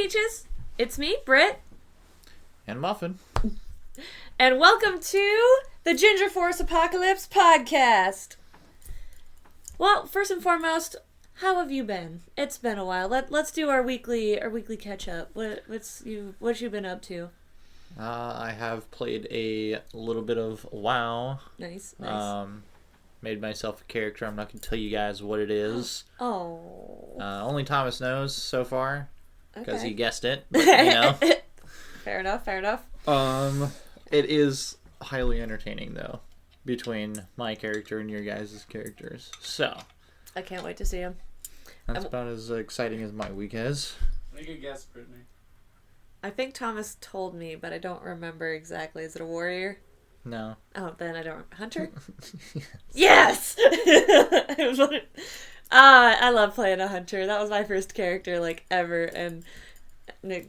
Peaches. It's me, Britt. And Muffin. And welcome to the GingerForce Apocalypse Podcast. Well, first and foremost, how have you been? It's been a while. Let's do our weekly catch up. What you been up to? I have played a little bit of WoW. Nice. Made myself a character. I'm not going to tell you guys what it is. Oh. Only Thomas knows so far. Because Okay. he guessed it. But, you know. Fair enough. It is highly entertaining, though. Between my character and your guys' characters. So. I can't wait to see him. That's about as exciting as my week is. Make a guess, Brittany. I think Thomas told me, but I don't remember exactly. Is it a warrior? No. Oh, then I don't. Hunter? Yes! I love playing a hunter. That was my first character, ever. And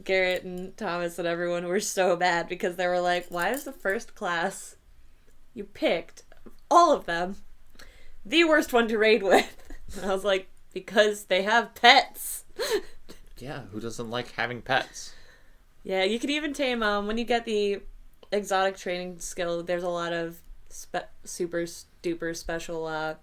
Garrett and Thomas and everyone were so bad because they were like, why is the first class you picked, all of them, the worst one to raid with? And I was like, because they have pets. Yeah, who doesn't like having pets? Yeah, you can even tame when you get the exotic training skill. There's a lot of super duper special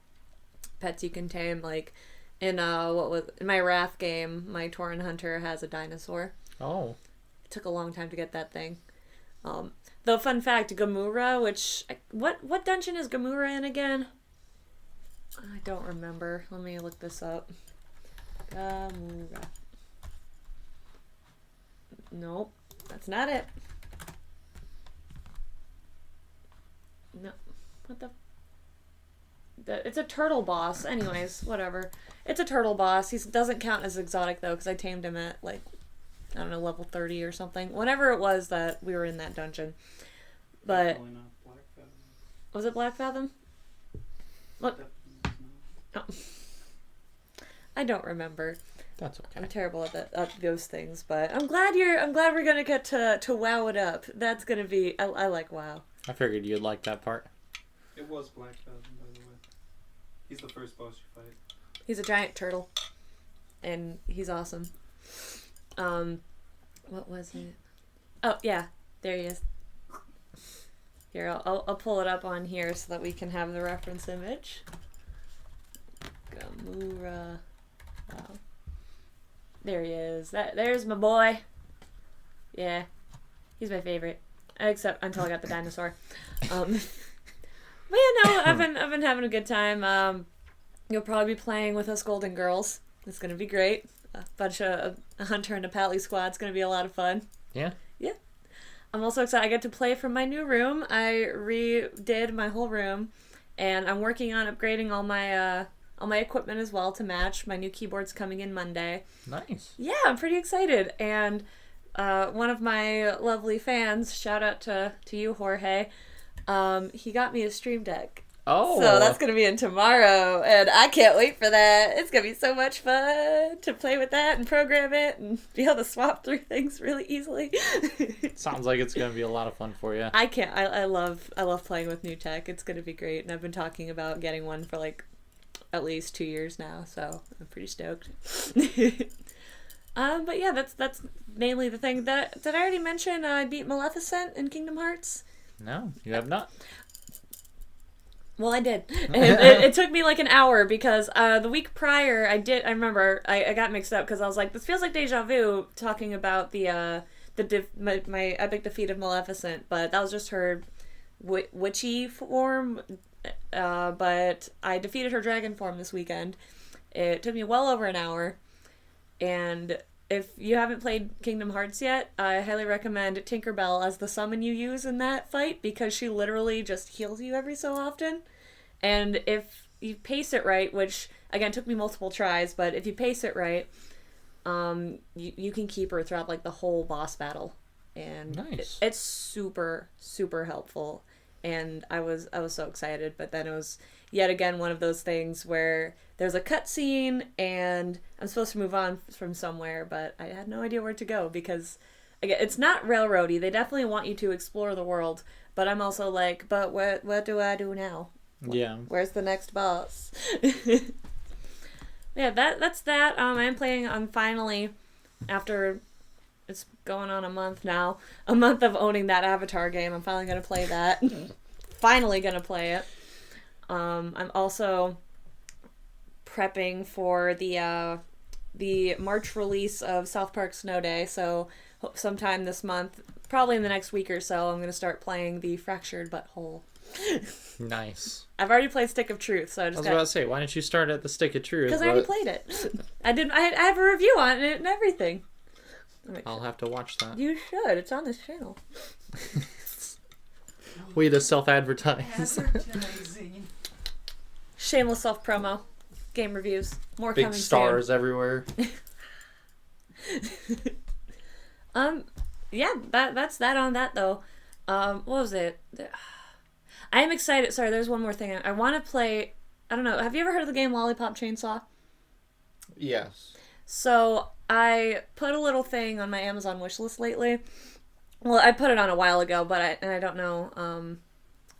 pets you can tame. Like in in my Wrath game, my Tauren Hunter has a dinosaur. Oh. It took a long time to get that thing. Though fun fact, Gamura, which what dungeon is Gamura in again? I don't remember. Let me look this up. Gamura. Nope, that's not it. No, what the? It's a turtle boss. Anyways, whatever. It's a turtle boss. He doesn't count as exotic though, because I tamed him at I don't know, level 30 or something. Whenever it was that we were in that dungeon. But Definitely not Black Fathom. was it Black Fathom? Look, Definitely I don't remember. That's okay. I'm terrible at those things, but I'm glad we're gonna get to wow it up. That's gonna be. I like WoW. I figured you'd like that part. It was Black Fathom, by the way. He's the first boss you fight. He's a giant turtle, and he's awesome. What was it? Oh yeah, there he is. Here, I'll pull it up on here so that we can have the reference image. Gamura. Wow. There he is. There's my boy. Yeah, he's my favorite. Except until I got the dinosaur. But yeah, no, I've been having a good time. You'll probably be playing with us Golden Girls. It's gonna be great. A Hunter and a Pally squad's gonna be a lot of fun. Yeah? Yeah. I'm also excited. I get to play from my new room. I redid my whole room, and I'm working on upgrading all my equipment as well to match. My new keyboard's coming in Monday. Nice. Yeah, I'm pretty excited. And one of my lovely fans, shout out to you, Jorge, he got me a Stream Deck. Oh. So that's going to be in tomorrow, and I can't wait for that. It's going to be so much fun to play with that and program it and be able to swap through things really easily. Sounds like it's going to be a lot of fun for you. I love playing with new tech. It's going to be great, and I've been talking about getting one for at least 2 years now, so I'm pretty stoked. But yeah, that's mainly the thing. Did I already mention I beat Maleficent in Kingdom Hearts? No, you have not. Well, I did. It took me an hour because the week prior I remember I got mixed up because I was like, this feels like deja vu talking about my epic defeat of Maleficent, but that was just her witchy form. But I defeated her dragon form this weekend. It took me well over an hour, and if you haven't played Kingdom Hearts yet, I highly recommend Tinkerbell as the summon you use in that fight because she literally just heals you every so often. And if you pace it right, which again took me multiple tries, but if you pace it right, you can keep her throughout the whole boss battle, and nice. It's super super helpful. And I was so excited, but then it was yet again one of those things where there's a cutscene and I'm supposed to move on from somewhere, but I had no idea where to go because, again, it's not railroady. They definitely want you to explore the world, but I'm also like, but what do I do now? Yeah. Where's the next boss? Yeah, that's that. I am playing. I'm finally, after it's going on a month now. A month of owning that Avatar game. I'm finally gonna play that. Finally gonna play it. I'm also prepping for the March release of South Park Snow Day. So sometime this month, probably in the next week or so, I'm gonna start playing the Fractured Butthole. Nice. I've already played Stick of Truth, so I was about to say, why didn't you start at the Stick of Truth? Because I already played it. I have a review on it and everything. I'll have to watch that. You should. It's on this channel. Way to self-advertise. Advertising. Shameless self-promo. Game reviews. More Big coming stars soon. everywhere. Yeah, that's that on that, though. What was it? I am excited. Sorry, there's one more thing. I want to play... I don't know. Have you ever heard of the game Lollipop Chainsaw? Yes. So, I put a little thing on my Amazon wishlist lately. Well, I put it on a while ago, but I don't know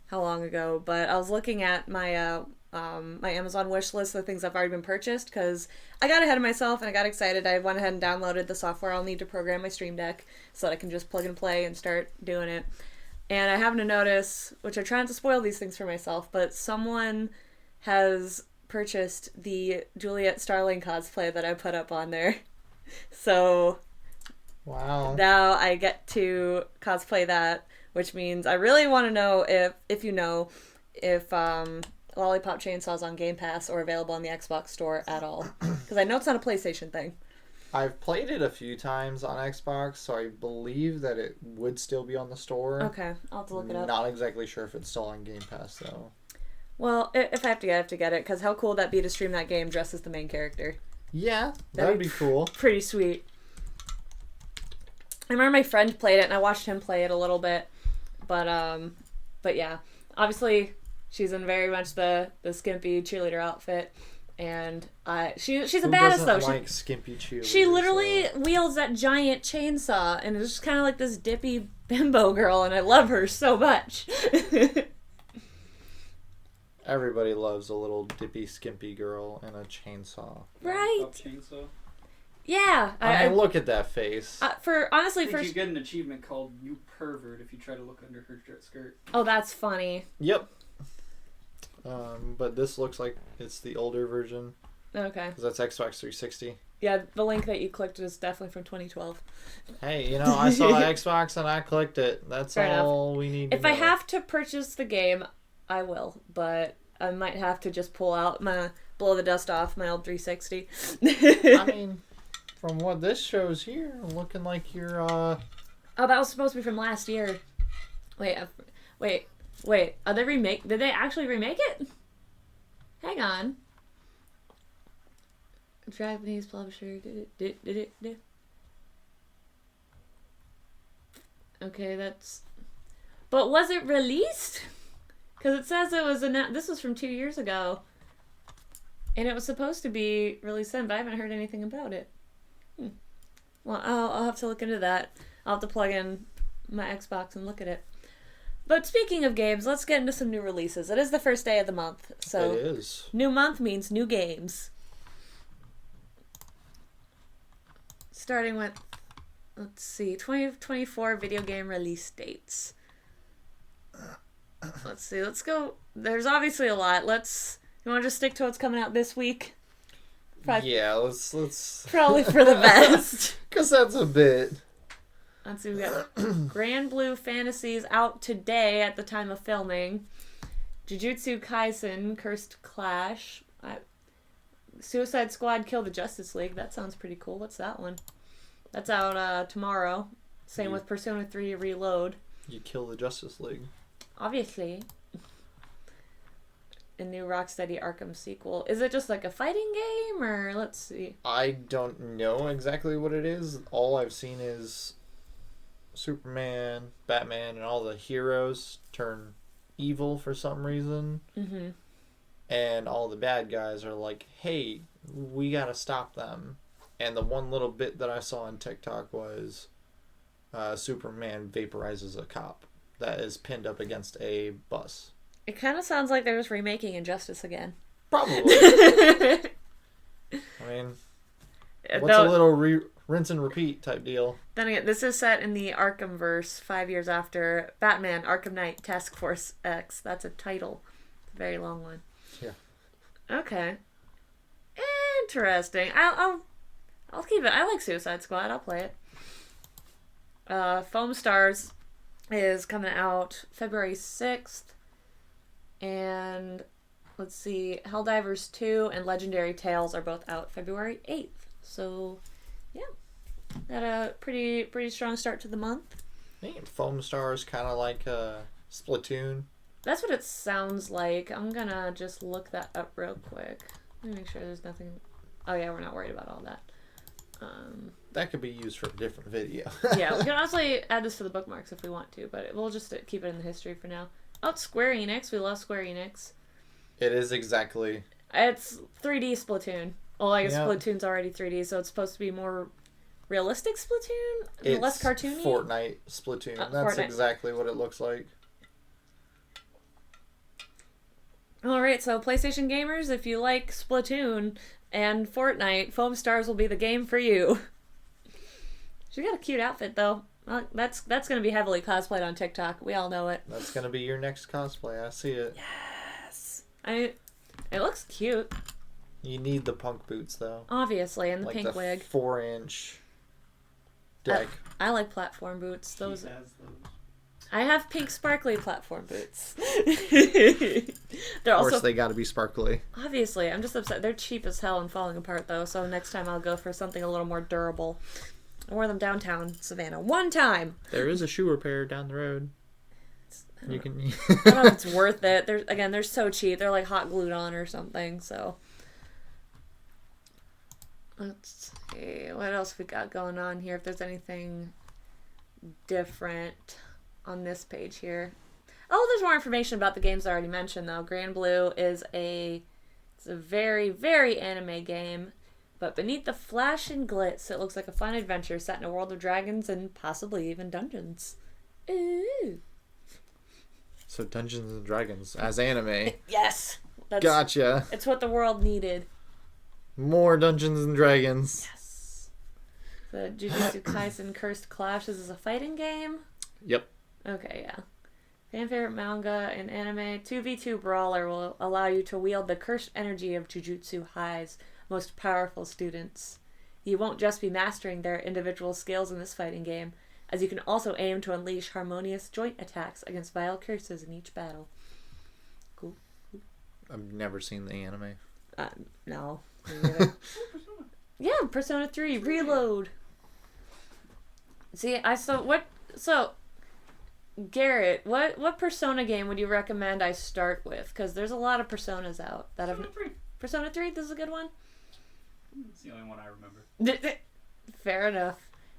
how long ago. But I was looking at my my Amazon wishlist, the things I've already been purchased, because I got ahead of myself and I got excited. I went ahead and downloaded the software I'll need to program my Stream Deck so that I can just plug and play and start doing it. And I happened to notice, which I try not to spoil these things for myself, but someone has purchased the Juliet Starling cosplay that I put up on there. So wow. Now I get to cosplay that, which means I really want to know if you know if Lollipop Chainsaw is on Game Pass or available on the Xbox store at all. Because I know it's not a PlayStation thing. I've played it a few times on Xbox, so I believe that it would still be on the store. Okay, I'll have to look it up. Not exactly sure if it's still on Game Pass, though. Well, if I have to get it, because how cool would that be to stream that game dressed as the main character? Yeah, that would be cool. Pretty sweet. I remember my friend played it, and I watched him play it a little bit. But yeah, obviously she's in very much the skimpy cheerleader outfit. And she's a badass though. Like skimpy cheerleaders, she literally wields that giant chainsaw and is just kind of like this dippy bimbo girl, and I love her so much. Everybody loves a little dippy skimpy girl and a chainsaw. Right? Chainsaw. Yeah. I mean, look at that face. I think you get an achievement called "You Pervert" if you try to look under her skirt. Oh, that's funny. Yep. But this looks like it's the older version. Okay. Because that's Xbox 360. Yeah, the link that you clicked is definitely from 2012. Hey, I saw Xbox and I clicked it. That's Fair all enough. we need to If know. I have to purchase the game, I will. But I might have to just blow the dust off my old 360. I mean, from what this shows here, looking like you're, Oh, that was supposed to be from last year. Wait. Are they did they actually remake it? Hang on. Japanese publisher. Did it? Okay, that's... But was it released? Because it says it was this was from 2 years ago. And it was supposed to be released then, but I haven't heard anything about it. Well, I'll have to look into that. I'll have to plug in my Xbox and look at it. But speaking of games, let's get into some new releases. It is the first day of the month, so it is. New month means new games. Starting with, let's see, 2024 video game release dates. Let's see, let's go. There's obviously a lot. You want to just stick to what's coming out this week? Yeah, let's Probably for the best. Because that's a bit. Let's see, we got Grand Blue Fantasies out today at the time of filming. Jujutsu Kaisen, Cursed Clash. Suicide Squad, Kill the Justice League. That sounds pretty cool. What's that one? That's out tomorrow. Same with Persona 3 Reload. You kill the Justice League. Obviously. A new Rocksteady Arkham sequel. Is it just like a fighting game, or let's see? I don't know exactly what it is. All I've seen is Superman, Batman, and all the heroes turn evil for some reason. Mm-hmm. And all the bad guys are like, hey, we gotta stop them. And the one little bit that I saw on TikTok was Superman vaporizes a cop that is pinned up against a bus. It kind of sounds like they're just remaking Injustice again. Probably. I mean, what's a little rinse and repeat type deal. Then again, this is set in the Arkhamverse 5 years after Batman Arkham Knight Task Force X. That's a title. It's a very long one. Yeah. Okay. Interesting. I'll keep it. I like Suicide Squad. I'll play it. Foam Stars is coming out February 6th. And let's see, Helldivers 2 and Legendary Tales are both out February 8th. So, yeah. Got a pretty strong start to the month. I think Foam Stars kind of like Splatoon. That's what it sounds like. I'm gonna just look that up real quick. Let me make sure there's nothing... Oh yeah, we're not worried about all that. That could be used for a different video. Yeah, we can honestly add this to the bookmarks if we want to, but we'll just keep it in the history for now. Oh, it's Square Enix. We love Square Enix. It is exactly. It's 3D Splatoon. Well, I guess Yeah. Splatoon's already 3D, so it's supposed to be more realistic Splatoon? It's less cartoony? Fortnite Splatoon. That's Fortnite. exactly what it looks like. Alright, so PlayStation gamers, if you like Splatoon and Fortnite, Foam Stars will be the game for you. She got a cute outfit, though. Well, that's going to be heavily cosplayed on TikTok. We all know it. That's going to be your next cosplay. I see it. Yes. It looks cute. You need the punk boots, though. Obviously, and the Like pink the wig. 4-inch deck. I like platform boots. He Those. has those. I have pink sparkly platform boots. They're Of course, also they got to be sparkly. obviously. I'm just upset. They're cheap as hell and falling apart though. So next time I'll go for something a little more durable. I wore them downtown Savannah one time. There is a shoe repair down the road. You can. I don't know if it's worth it. They're so cheap. They're like hot glued on or something. So let's see what else we got going on here. If there's anything different on this page here. Oh, there's more information about the games I already mentioned though. Grand Blue is it's a very, very anime game, but beneath the flash and glitz, it looks like a fun adventure set in a world of dragons and possibly even dungeons. Ooh. So Dungeons and Dragons as anime. Yes. Gotcha. It's what the world needed. More Dungeons and Dragons. Yes. The Jujutsu Kaisen Cursed Clash. This is a fighting game? Yep. Okay, yeah. Fan favorite manga and anime. 2v2 brawler will allow you to wield the cursed energy of Jujutsu High's most powerful students. You won't just be mastering their individual skills in this fighting game, as you can also aim to unleash harmonious joint attacks against vile curses in each battle. Cool. I've never seen the anime. No. Me neither. Yeah, Persona 3 Reload. See, Garrett, what Persona game would you recommend I start with? Because there's a lot of Personas out that have. Persona 3, this is a good one. It's the only one I remember. Fair enough.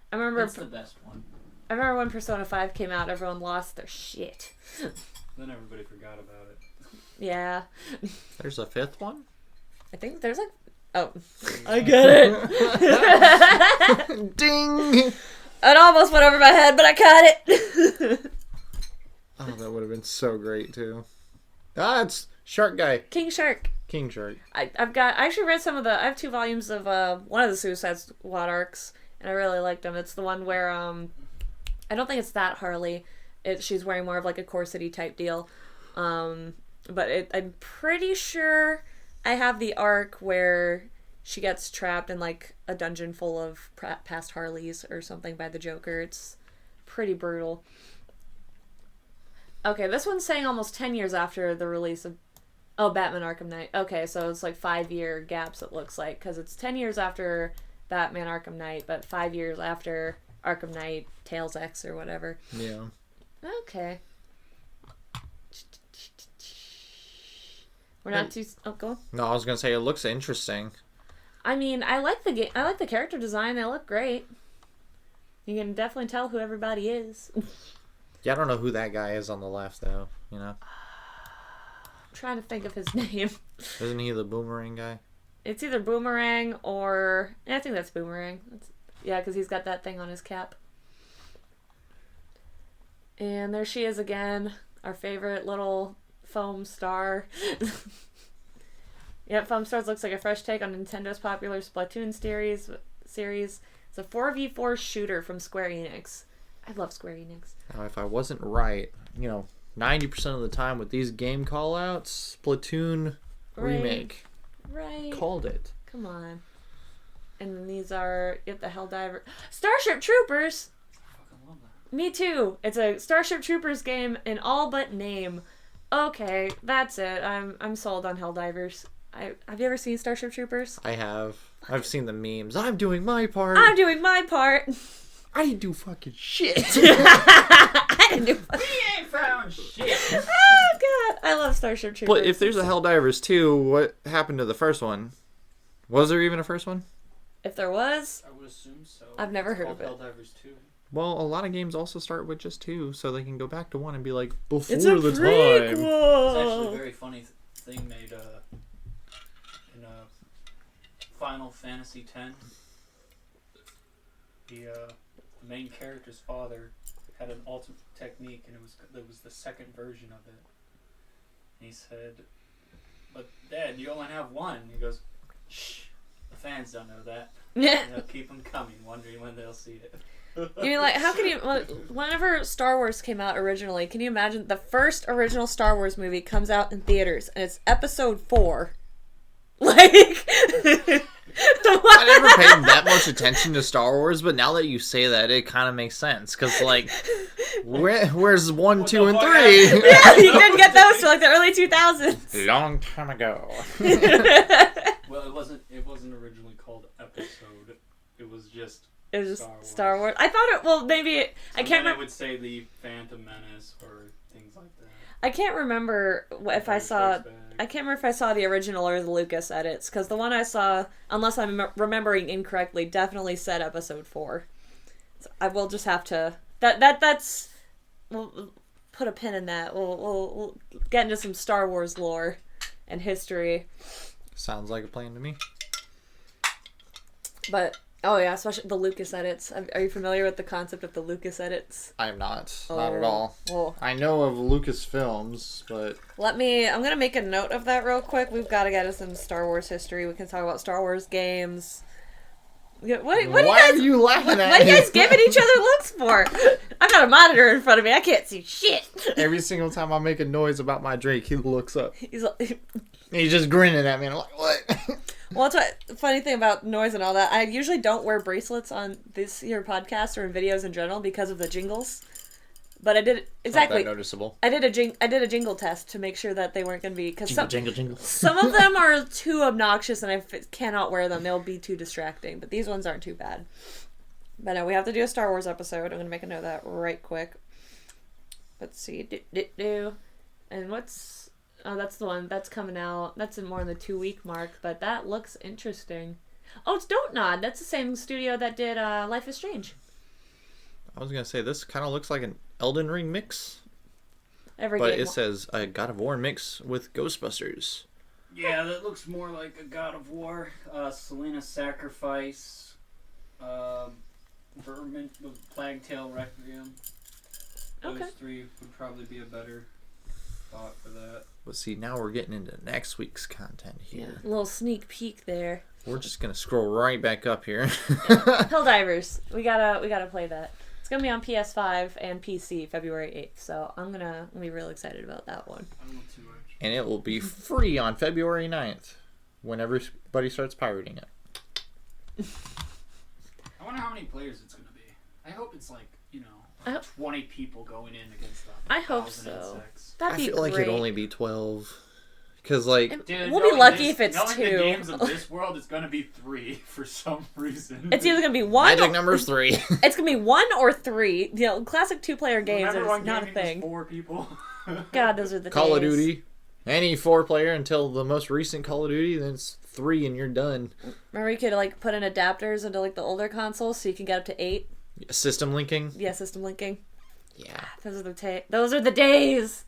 I remember. It's the best one. I remember when Persona 5 came out, everyone lost their shit. Then everybody forgot about it. Yeah. There's a fifth one? I think there's like. Oh, I get it. Ding! It almost went over my head, but I caught it. Oh, that would have been so great, too. Ah, it's Shark Guy. King Shark. King Shark. I actually read I have 2 volumes of one of the Suicide Squad arcs, and I really liked them. It's the one where I don't think it's that Harley. She's wearing more of like a corset-y type deal. But I'm pretty sure I have the arc where she gets trapped in like a dungeon full of past Harleys or something by the Joker. It's pretty brutal. Okay, this one's saying almost 10 years after the release of Batman Arkham Knight. Okay, so it's like 5-year gaps it looks like, because it's 10 years after Batman Arkham Knight, but 5 years after Arkham Knight Tales X or whatever. Yeah. Okay. We're not too... Oh, go on. No, I was going to say it looks interesting. I mean, I like the game. I like the character design. They look great. You can definitely tell who everybody is. Yeah, I don't know who that guy is on the left, though. You know? I'm trying to think of his name. Isn't he the boomerang guy? It's either Boomerang or... I think that's Boomerang. Yeah, because he's got that thing on his cap. And there she is again. Our favorite little foam star. Yep, Foam Stars looks like a fresh take on Nintendo's popular Splatoon series. It's It's a 4v4 shooter from Square Enix. I love Square Enix. Now, if I wasn't right, 90% of the time with these game call-outs, Splatoon remake Right. called it. Come on. And then these are the Helldiver. Starship Troopers! I fucking love that. Me too. It's a Starship Troopers game in all but name. Okay, that's it. I'm sold on Helldivers. Have you ever seen Starship Troopers? I have. I've seen the memes. I'm doing my part. I'm doing my part. I didn't do fucking shit. I didn't do. We ain't found shit. Oh god, I love Starship Troopers. But if there's a Helldivers 2, what happened to the first one? Was there even a first one? If there was, I would assume so. I've never It's heard of called it. Helldivers 2. Well, a lot of games also start with just 2, so they can go back to 1 and be like, before it's a the time. There's actually a prequel. very funny thing made in Final Fantasy X. The main character's father had an ultimate technique, and it was the second version of it. And he said, "But Dad, you only have one." And he goes, "Shh, the fans don't know that. Yeah. They'll keep them coming, wondering when they'll see it." You mean, like, how can you... Whenever Star Wars came out originally, can you imagine the first original Star Wars movie comes out in theaters, and it's episode 4? Like... I never paid that much attention to Star Wars, but now that you say that, it kind of makes sense. Because, like, where's 1, 2, and 3? Yeah, you didn't get those till, like, the early 2000s. Long time ago. Well, it wasn't originally called episode. It was just... It was just Star Wars. I thought it... Well, maybe... I can't remember... I would say the Phantom Menace or things like that. I can't remember if I saw... I can't remember if I saw the original or the Lucas edits, because the one I saw, unless I'm remembering incorrectly, definitely said episode 4. So I will just have to... That's... We'll put a pin in that. We'll get into some Star Wars lore and history. Sounds like a plan to me. But... Oh yeah, especially the Lucas edits. Are you familiar with the concept of the Lucas edits? I am not. Not at all. Oh. I know of Lucasfilms, but... I'm gonna make a note of that real quick. We've got to get us into Star Wars history. We can talk about Star Wars games. What Why are you laughing at What are me? you guys giving each other looks for? I've got a monitor in front of me. I can't see shit. Every single time I make a noise about my drink, he looks up. He's like... He's just grinning at me, and I'm like, what? Well, that's what the funny thing about noise and all that. I usually don't wear bracelets on this here podcast or in videos in general because of the jingles. But I did exactly. Not that noticeable. I did a jingle test to make sure that they weren't going to be because Jingle. some of them are too obnoxious and I cannot wear them. They'll be too distracting. But these ones aren't too bad. But no, we have to do a Star Wars episode. I'm going to make a note of that right quick. Let's see. And what's... Oh, that's the one. That's coming out. That's in more in the 2-week mark, but that looks interesting. Oh, it's Don't Nod. That's the same studio that did Life is Strange. I was going to say, this kind of looks like an Elden Ring mix. But it says a God of War mix with Ghostbusters. Yeah, that looks more like a God of War. Selena's Sacrifice. Vermin, Plague Tale Requiem. Those three would probably be a better thought for that. But see, now we're getting into next week's content here. A little sneak peek there. We're just going to scroll right back up here. Helldivers. We gotta play that. It's gonna be on PS5 and PC February 8th, so I'm gonna be real excited about that one. I don't want too much. And it will be free on February 9th when everybody starts pirating it. I wonder how many players it's gonna be. I hope it's like, 20 people going in against them. I hope so. That'd be I feel like it'd only be 12. Because, like... Dude, we'll be lucky if it's 2. The games of this world, it's gonna be 3 for some reason. It's either gonna be 1... Magic number's 3. It's gonna be 1 or 3. Classic 2-player games are not a thing. 4 people. God, those are the Call of days. Duty. Any 4-player until the most recent Call of Duty, then it's 3 and you're done. Remember you could, put in adapters into, the older consoles so you can get up to 8? System linking? Yeah, system linking. Yeah. Those are the days!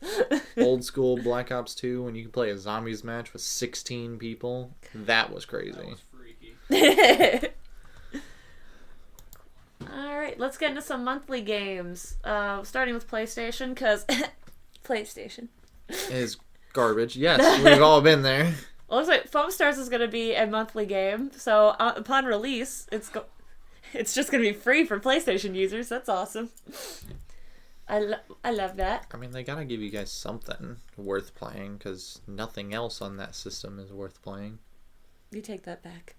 Old school Black Ops 2 when you could play a zombies match with 16 people. That was crazy. That was freaky. Alright, let's get into some monthly games. Starting with PlayStation, because... PlayStation. Is garbage. Yes, we've all been there. Well, looks like Foam Stars is going to be a monthly game, so upon release, It's just gonna be free for PlayStation users. That's awesome. I love that. I mean, they gotta give you guys something worth playing, because nothing else on that system is worth playing. You take that back.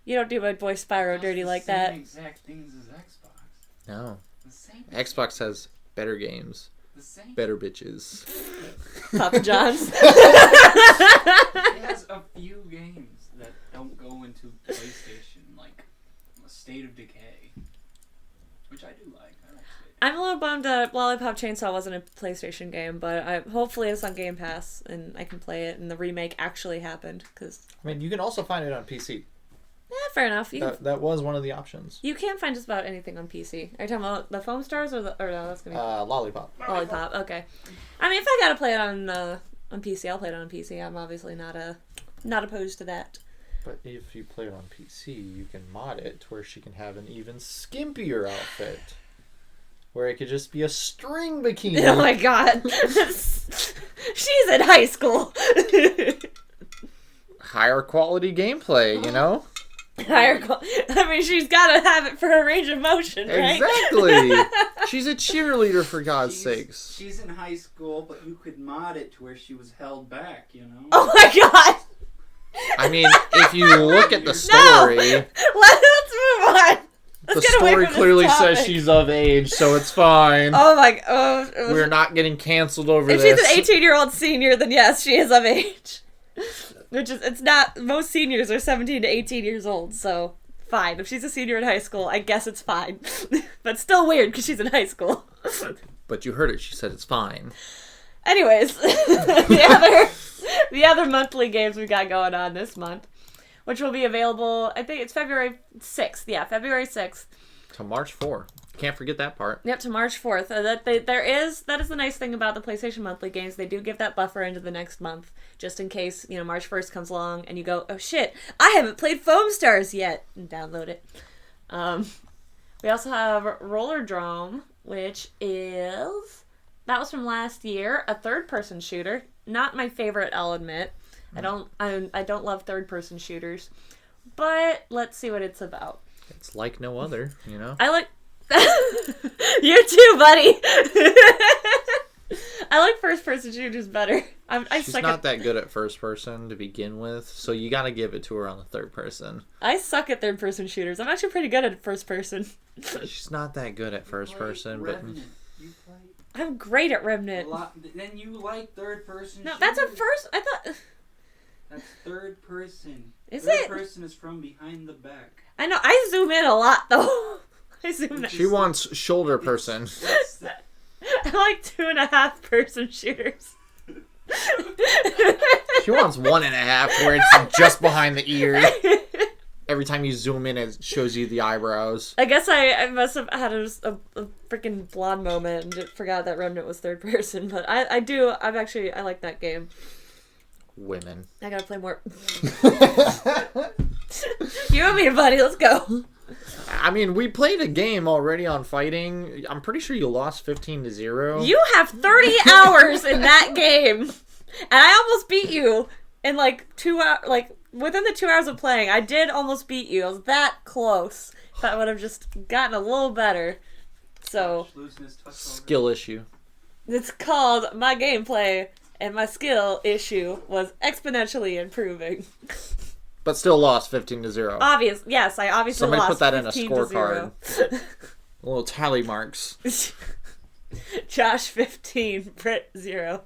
You don't do my boy Spyro dirty like that. Exact things as Xbox. No. The same. Xbox has better games, The same. better bitches. Papa John's. It has a few games that don't go into PlayStation, like a State of Decay, which I do like. I like State. I'm a little bummed that Lollipop Chainsaw wasn't a PlayStation game, but hopefully it's on Game Pass and I can play it and the remake actually happened. Cause I mean, you can also find it on PC. yeah, fair enough. That was one of the options. You can find just about anything on PC. Are you talking about the Foam Stars or no? That's gonna be Lollipop. Lollipop. Okay. I mean, if I gotta play it on PC, I'll play it on PC. I'm obviously not opposed to that. But if you play it on PC, you can mod it to where she can have an even skimpier outfit. Where it could just be a string bikini. Oh my god. She's in high school. Higher quality gameplay, you know? I mean, she's gotta have it for her range of motion, right? Exactly. She's a cheerleader, for God's sakes. She's in high school, but you could mod it to where she was held back, you know? Oh my god! I mean, if you look at the story, Let's move on. the story clearly says she's of age, so it's fine. Oh my god. We're not getting canceled over If this. she's an 18-year-old senior, then yes, she is of age. Which is, it's not, most seniors are 17 to 18 years old, so fine. If she's a senior in high school, I guess it's fine. But still weird because she's in high school. But you heard it, she said it's fine. Anyways, the other monthly games we got going on this month, which will be available, I think it's February 6th. Yeah, February 6th. To March 4. Can't forget that part. Yep, to March 4th. That is the nice thing about the PlayStation monthly games. They do give that buffer into the next month, just in case, March 1st comes along and you go, oh shit, I haven't played Foam Stars yet, and download it. We also have Roller Drome, which is, that was from last year, a third-person shooter. Not my favorite, I'll admit. I don't love third-person shooters, but let's see what it's about. It's like no other, you know? I like... You too, buddy. I like first-person shooters better. She's not that good at first-person to begin with, so you gotta give it to her on the third-person. I suck at third-person shooters. I'm actually pretty good at first-person. She's not that good at first-person, but... You play I'm great at Remnant. a lot. Then you like third-person No, shooters. that's a first... I thought... That's third person. Is third it? person is from behind the back. I know. I zoom in a lot, though. I zoom in. She wants shoulder person. I like 2.5-person shooters. She wants 1.5, where it's just behind the ear. Every time you zoom in, it shows you the eyebrows. I guess I must have had a freaking blonde moment and just forgot that Remnant was third person, but I like that game. Women. I gotta play more. You and me, buddy, let's go. I mean, we played a game already on fighting. I'm pretty sure you lost 15-0. You have 30 hours in that game, and I almost beat you in like 2 hours. Like within the 2 hours of playing, I did almost beat you. I was that close. If I would have just gotten a little better. So skill issue. It's called my gameplay, and my skill issue was exponentially improving. But still lost 15-0. Yes, I obviously Somebody lost. put that in a 15-0. scorecard. Little tally marks. Josh 15, Britt 0.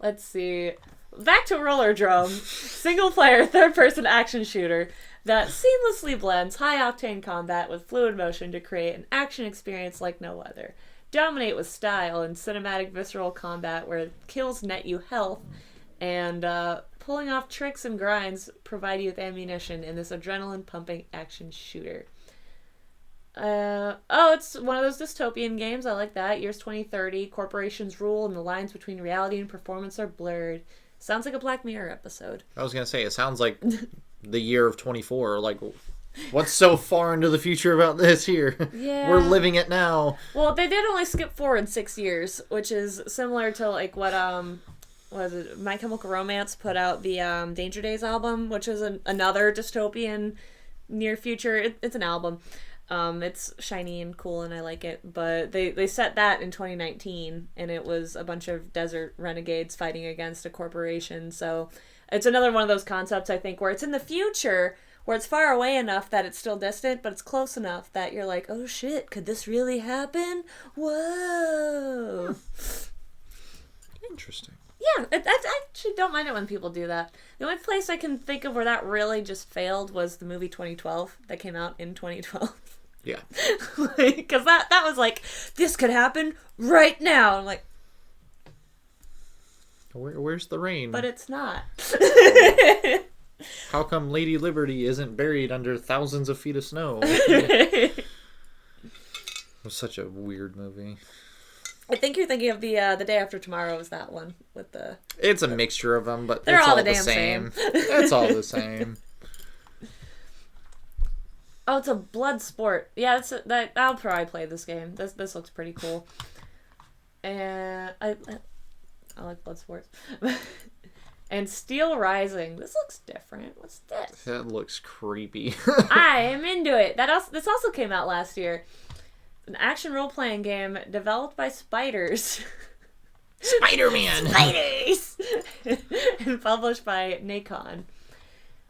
Let's see. Back to Roller Drome. Single player, third person action shooter that seamlessly blends high octane combat with fluid motion to create an action experience like no other. Dominate with style and cinematic visceral combat where kills net you health, and pulling off tricks and grinds provide you with ammunition in this adrenaline-pumping action shooter. It's one of those dystopian games. I like that. Year's 2030, corporations rule, and the lines between reality and performance are blurred. Sounds like a Black Mirror episode. I was going to say, it sounds like the year of 24. Like, what's so far into the future about this here? Yeah. We're living it now. Well, they did only skip forward 6 years, which is similar to like what was it, My Chemical Romance put out the Danger Days album, which is another dystopian near future. It's an album. It's shiny and cool, and I like it. But they set that in 2019, and it was a bunch of desert renegades fighting against a corporation. So it's another one of those concepts, I think, where it's in the future, where it's far away enough that it's still distant, but it's close enough that you're like, oh shit, could this really happen? Whoa. Interesting. Yeah, I actually don't mind it when people do that. The only place I can think of where that really just failed was the movie 2012 that came out in 2012. Yeah. Because that was like, this could happen right now. I'm like, Where's the rain? but it's not. How come Lady Liberty isn't buried under thousands of feet of snow? It was such a weird movie. I think you're thinking of the Day After Tomorrow is that one with the... It's a mixture of them, but They're it's all all the the damn same. same. It's all the same. Oh, it's a blood sport. Yeah, I'll probably play this game. This looks pretty cool. And I like blood sports. And Steel Rising. This looks different. What's this? That looks creepy. I am into it. This also came out last year. An action role-playing game developed by spiders. Spider-Man! Spiders! And published by Nacon.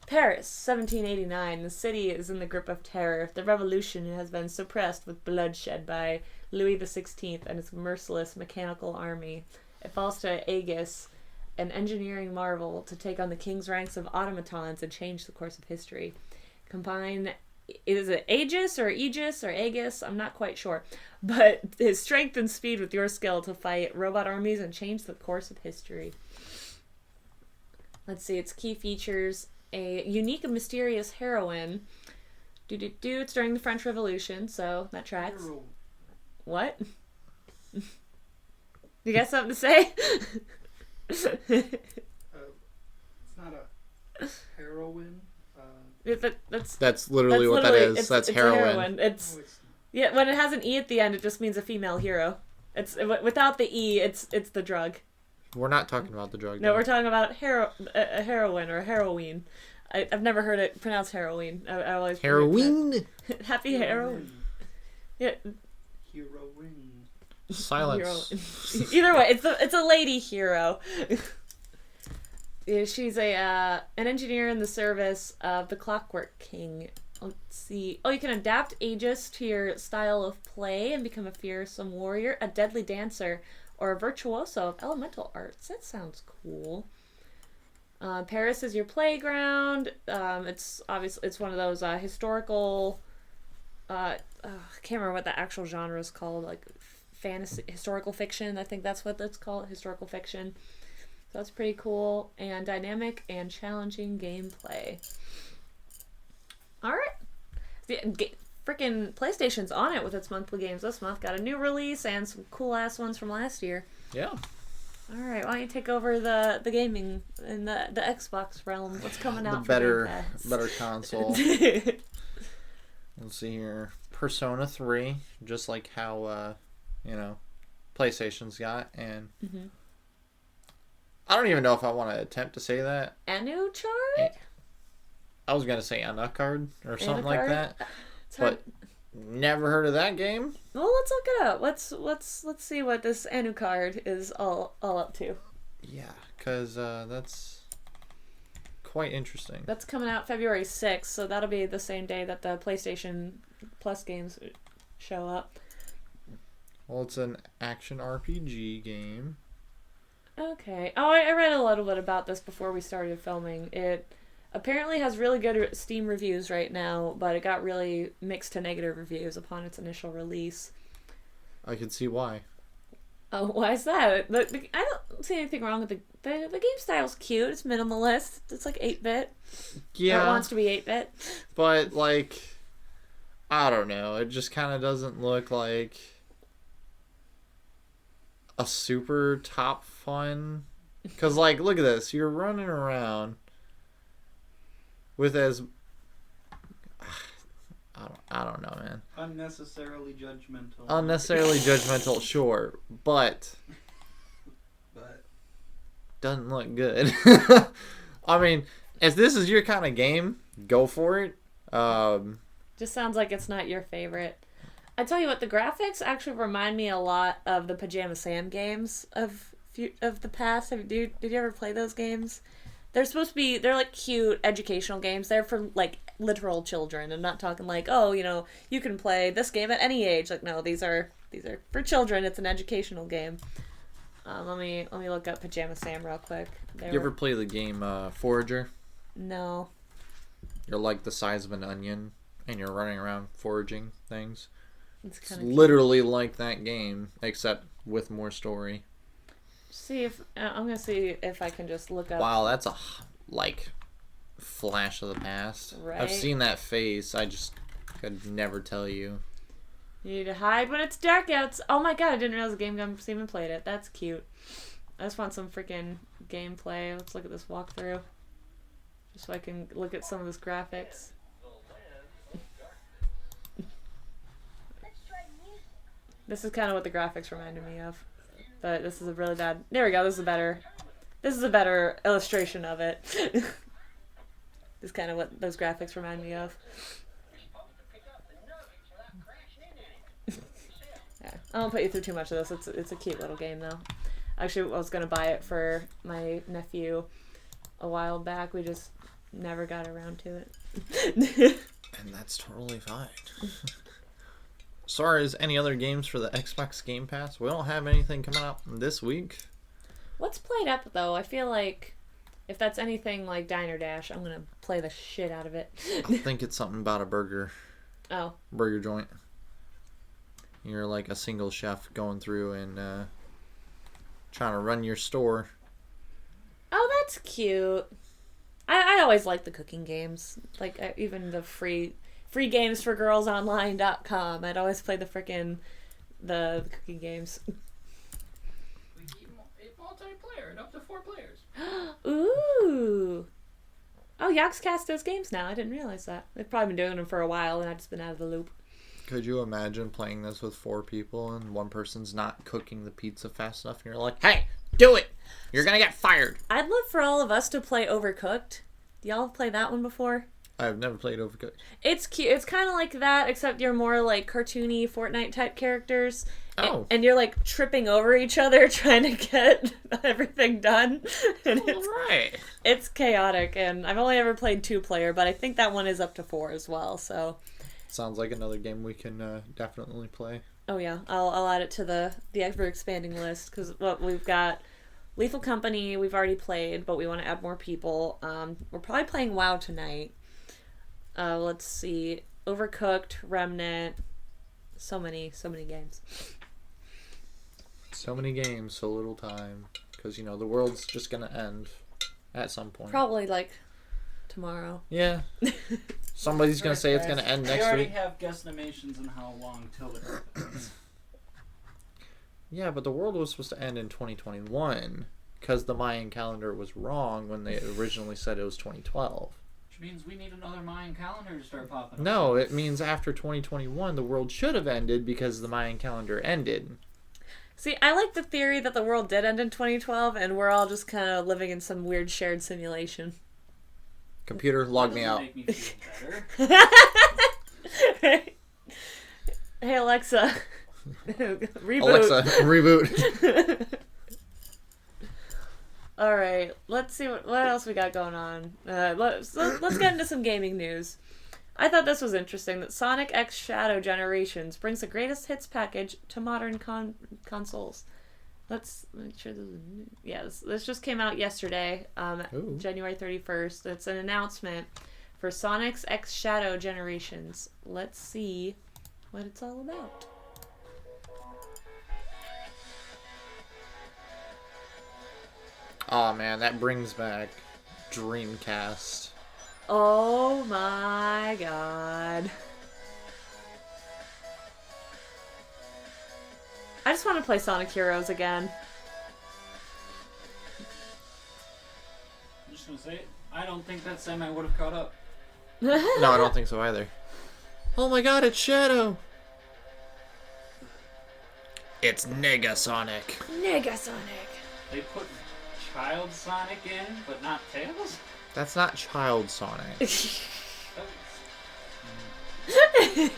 Paris, 1789. The city is in the grip of terror. The revolution has been suppressed with bloodshed by Louis XVI and his merciless mechanical army. It falls to Aegis, an engineering marvel, to take on the king's ranks of automatons and change the course of history. Combine... Is it Aegis or Aegis or Aegis? I'm not quite sure. But his strength and speed with your skill to fight robot armies and change the course of history. Let's see, its key features: a unique and mysterious heroine. It's during the French Revolution, so that tracks. Hero. What? You got something to say? It's not a heroine. That's literally what that is. That's it's heroin. A heroine. It's No, it's yeah. When it has an e at the end, it just means a female hero. It's without the e. It's the drug. We're not talking about the drug. No, though. we're talking about a heroine or a heroine. I've never heard it pronounced heroine. I always Heroin? Happy heroine. Yeah. Heroine. Silence. Hero. Either way, it's a lady hero. Yeah, she's an engineer in the service of the Clockwork King. Let's see. Oh, you can adapt Aegis to your style of play and become a fearsome warrior, a deadly dancer, or a virtuoso of elemental arts. That sounds cool. Paris is your playground. It's one of those historical. I can't remember what the actual genre is called. Like fantasy, historical fiction. I think that's what it's called. Historical fiction. So that's pretty cool, and dynamic and challenging gameplay. Alright. Freaking PlayStation's on it with its monthly games this month. Got a new release and some cool-ass ones from last year. Yeah. Alright, why don't you take over the gaming in the Xbox realm? What's coming out The for better console. Let's see here. Persona 3, just like how, PlayStation's got, and... Mm-hmm. I don't even know if I want to attempt to say that. Anuchard? I was going to say Anucard or something like Anucard? that. But never heard of that game. Well, let's look it up. Let's see what this Anucard is all up to. Yeah, because that's quite interesting. That's coming out February 6th, so that'll be the same day that the PlayStation Plus games show up. Well, it's an action RPG game. Okay. Oh, I read a little bit about this before we started filming. It apparently has really good Steam reviews right now, but it got really mixed to negative reviews upon its initial release. I can see why. Oh, why is that? I don't see anything wrong with the game style's cute. It's minimalist. It's like 8-bit. Yeah. Or it wants to be 8-bit. But, like, I don't know. It just kind of doesn't look like a super top fun. Because, like, look at this. You're running around with as... I don't know, man. Unnecessarily judgmental. Unnecessarily judgmental, sure. But doesn't look good. I mean, if this is your kind of game, go for it. Just sounds like it's not your favorite. I tell you what, the graphics actually remind me a lot of the Pajama Sam games of the past. Did you ever play those games? They're supposed to be, they're like cute educational games. They're for like literal children. I'm not talking like, oh, you can play this game at any age. Like, no, these are for children. It's an educational game. Let me look up Pajama Sam real quick. You ever play the game Forager? No. You're like the size of an onion, and you're running around foraging things. It's literally like that game, except with more story. See if I'm gonna see if I can just look up. Wow, that's a flash of the past. Right? I've seen that face. I just could never tell you. You need to hide when it's dark out. Oh my god, I didn't realize the game guys even played it. That's cute. I just want some freaking gameplay. Let's look at this walkthrough. Just so I can look at some of this graphics. This is kind of what the graphics reminded me of. But this is a really bad... There we go, this is a better illustration of it. This is kind of what those graphics remind me of. Yeah, I won't put you through too much of this. It's a cute little game, though. Actually, I was going to buy it for my nephew a while back. We just never got around to it. And that's totally fine. As far as any other games for the Xbox Game Pass, we don't have anything coming out this week. What's played up, though? I feel like if that's anything like Diner Dash, I'm going to play the shit out of it. I think it's something about a burger. Oh. Burger joint. You're like a single chef going through and trying to run your store. Oh, that's cute. I always like the cooking games. Like, even the free games for girlsonline.com. I'd always play the cooking games. We keep it multiplayer and up to 4 players. Ooh. Oh, Yogscast does games now. I didn't realize that. They've probably been doing them for a while, and I've just been out of the loop. Could you imagine playing this with 4 people and one person's not cooking the pizza fast enough and you're like, hey, do it! You're gonna get fired! I'd love for all of us to play Overcooked. Y'all play that one before? I've never played Overcooked. It's cute. It's kind of like that, except you're more like cartoony Fortnite type characters. Oh. And you're like tripping over each other trying to get everything done. And it's chaotic, and I've only ever played 2-player, but I think that one is up to 4 as well, so... Sounds like another game we can definitely play. Oh yeah, I'll add it to the ever expanding list, because we've got Lethal Company we've already played, but we want to add more people. We're probably playing WoW tonight. Let's see, Overcooked, Remnant, so many games. So many games, so little time, because the world's just gonna end at some point. Probably like tomorrow. Yeah. Somebody's going to say it's going to end next week. We already have guesstimations on how long till it ends. Yeah, but the world was supposed to end in 2021 because the Mayan calendar was wrong when they originally said it was 2012. Which means we need another Mayan calendar to start popping up. No, it means after 2021 the world should have ended because the Mayan calendar ended. See, I like the theory that the world did end in 2012 and we're all just kind of living in some weird shared simulation. Computer, log me out. Make me feel better. Hey Alexa, reboot. Alexa, reboot. All right, let's see what else we got going on. Let's get into some gaming news. I thought this was interesting that Sonic X Shadow Generations brings the greatest hits package to modern consoles. Let's make sure this just came out yesterday, January 31st. It's an announcement for Sonic's X Shadow Generations. Let's see what it's all about. Oh man, that brings back Dreamcast. Oh my god. I just want to play Sonic Heroes again. I'm just gonna say it. I don't think that semi would have caught up. No, I don't think so either. Oh my god, it's Shadow! It's Nega Sonic. Nega Sonic. They put Child Sonic in, but not Tails? That's not Child Sonic. Be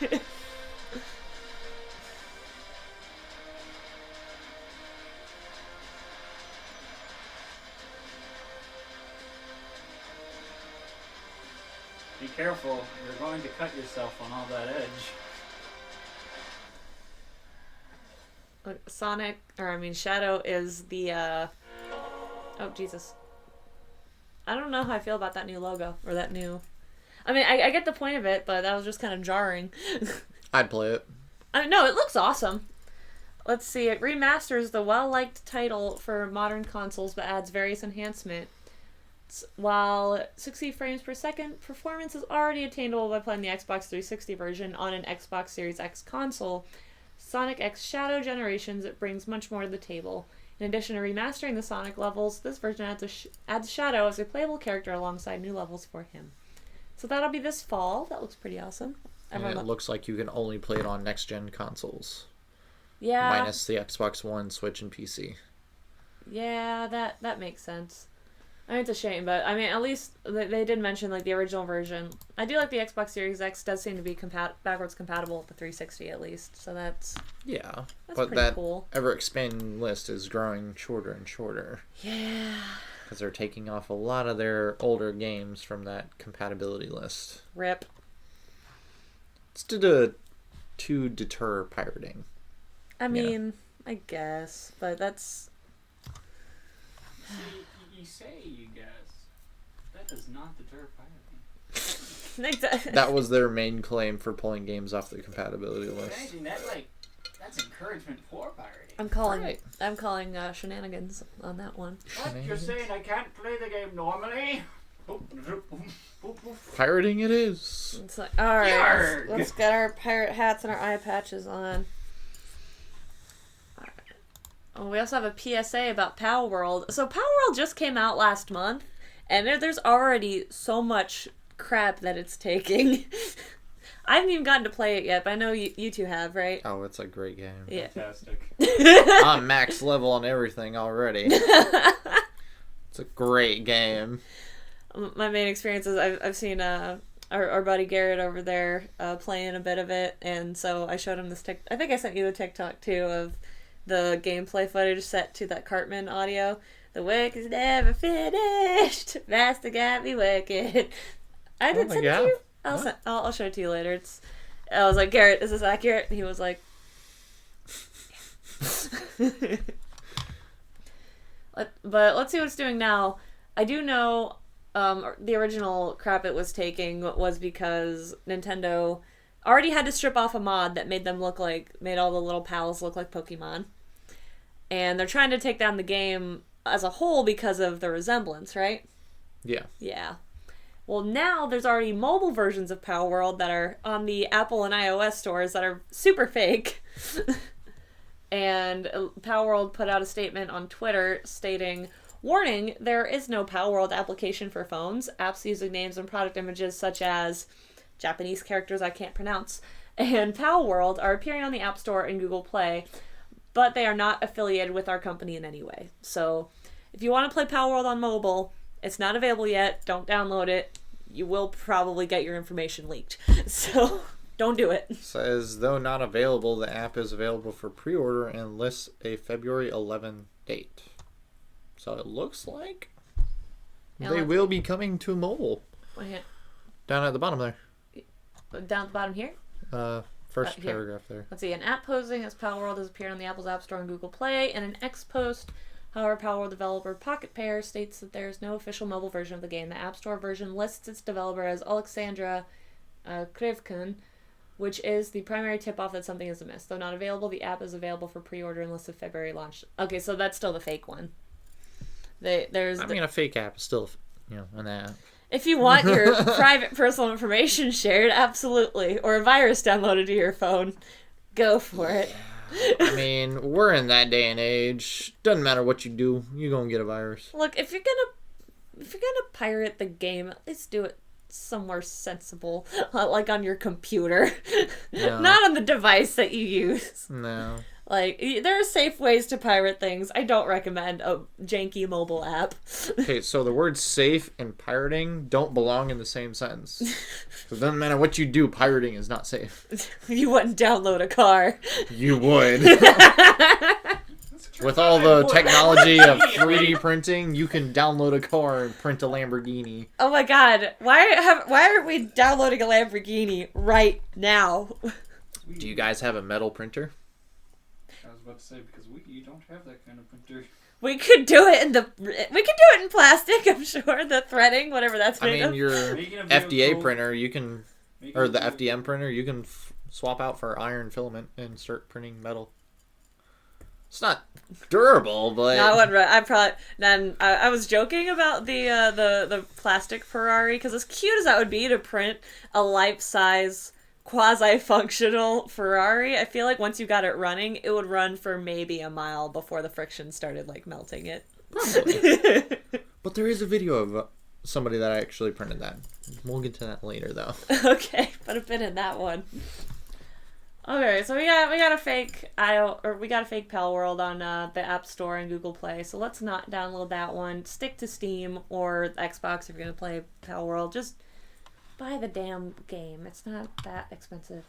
careful, you're going to cut yourself on all that edge. Shadow is the, oh, Jesus. I don't know how I feel about that new logo, or that new... I mean, I get the point of it, but that was just kind of jarring. I'd play it. No, it looks awesome. Let's see, it remasters the well-liked title for modern consoles, but adds various enhancements. While 60 frames per second performance is already attainable by playing the Xbox 360 version on an Xbox Series X console, Sonic X Shadow Generations brings much more to the table. In addition to remastering the Sonic levels, this version adds Shadow as a playable character alongside new levels for him. So that'll be this fall. That looks pretty awesome. And it looks like you can only play it on next-gen consoles. Yeah. Minus the Xbox One, Switch, and PC. Yeah, that makes sense. I mean, it's a shame, but I mean, at least they did mention like the original version. I do like the Xbox Series X does seem to be backwards compatible with the 360 at least, so that's but pretty that cool. ever-expanding list is growing shorter and shorter. Yeah. Because they're taking off a lot of their older games from that compatibility list. Rip. It's to deter pirating. I mean, I guess, but that's... See, you say you guess. That does not deter pirating. Exactly. That was their main claim for pulling games off the compatibility If list. anything, that's encouragement for pirating. I'm calling Right. shenanigans on that one. What? You're saying I can't play the game normally? Pirating it is. It's like, alright, Yarg! let's get our pirate hats and our eye patches on. Oh, we also have a PSA about Power World. So Power World just came out last month, and there's already so much crap that it's taking. I haven't even gotten to play it yet, but I know you two have, right? Oh, it's a great game. Yeah. Fantastic. I'm max level on everything already. It's a great game. My main experience is I've seen our buddy Garrett over there playing a bit of it, and so I showed him this I think I sent you the TikTok too of the gameplay footage set to that Cartman audio. The work is never finished. Master got me working. I didn't send it to you. I'll show it to you later. I was like, Garrett, is this accurate? And he was like, but let's see what it's doing now. I do know the original crap it was taking was because Nintendo already had to strip off a mod that made all the little pals look like Pokemon. And they're trying to take down the game as a whole because of the resemblance, right? Yeah. Yeah. Well, now there's already mobile versions of Power World that are on the Apple and iOS stores that are super fake. And Power World put out a statement on Twitter stating, "Warning, there is no Power World application for phones. Apps using names and product images such as Japanese characters I can't pronounce and Power World are appearing on the App Store and Google Play, but they are not affiliated with our company in any way. So if you want to play Power World on mobile, it's not available yet. Don't download it. You will probably get your information leaked. So don't do it." Says, though not available, the app is available for pre-order and lists a February 11 date. So it looks like they will be coming to mobile. Down at the bottom there. Down at the bottom here? First Here. paragraph there. Let's see. An app posing as Power World has appeared on the Apple's App Store and Google Play, and an X post. However, Power World developer Pocket Pair states that there is no official mobile version of the game. The App Store version lists its developer as Alexandra Krivkin, which is the primary tip-off that something is amiss. Though not available, the app is available for pre-order and lists of February launch. Okay, so that's still the fake one. A fake app is still, an app. If you want your private personal information shared, absolutely. Or a virus downloaded to your phone, go for it. I mean, we're in that day and age. Doesn't matter what you do, you're gonna get a virus. Look, if you're gonna pirate the game, at least do it somewhere sensible, like on your computer, No. not on the device that you use. No. Like, there are safe ways to pirate things. I don't recommend a janky mobile app. Okay, so the words safe and pirating don't belong in the same sentence. So it doesn't matter what you do, pirating is not safe. You wouldn't download a car. You would. With all the technology of 3D printing, you can download a car and print a Lamborghini. Oh my god, why aren't we downloading a Lamborghini right now? Do you guys have a metal printer? I was about to say, because you don't have that kind of printer. We could do it in plastic, I'm sure. The threading, whatever that's made of. Your FDA printer, you can, or the FDM printer, you can swap out for iron filament and start printing metal. It's not durable, but no, I was joking about the plastic Ferrari, because as cute as that would be to print a life-size quasi-functional Ferrari, I feel like once you got it running, it would run for maybe a mile before the friction started like melting it. Probably. But there is a video of somebody that actually printed that. We'll get to that later, though. Okay, put a pin in that one. Okay, so we got a fake Pal World on the App Store and Google Play. So let's not download that one. Stick to Steam or Xbox if you're gonna play Pal World. Just buy the damn game. It's not that expensive.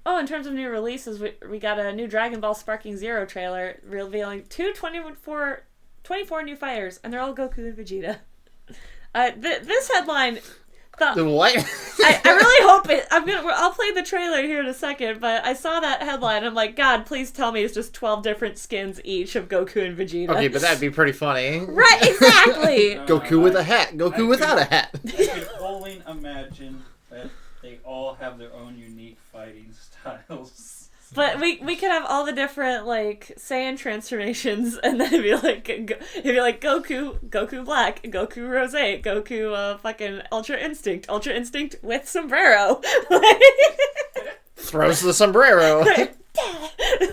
Oh, in terms of new releases, we got a new Dragon Ball Sparking Zero trailer revealing 24 new fighters, and they're all Goku and Vegeta. This headline. What? I really hope it. I'll play the trailer here in a second, but I saw that headline. I'm like, God, please tell me it's just 12 different skins each of Goku and Vegeta. Okay, but that'd be pretty funny. Right, exactly. Goku with a hat. Goku without a hat. I could only imagine that they all have their own unique fighting styles. But we could have all the different like Saiyan transformations, and then it'd be like Goku Black, Goku Rose, Goku fucking Ultra Instinct with sombrero. Throws the sombrero.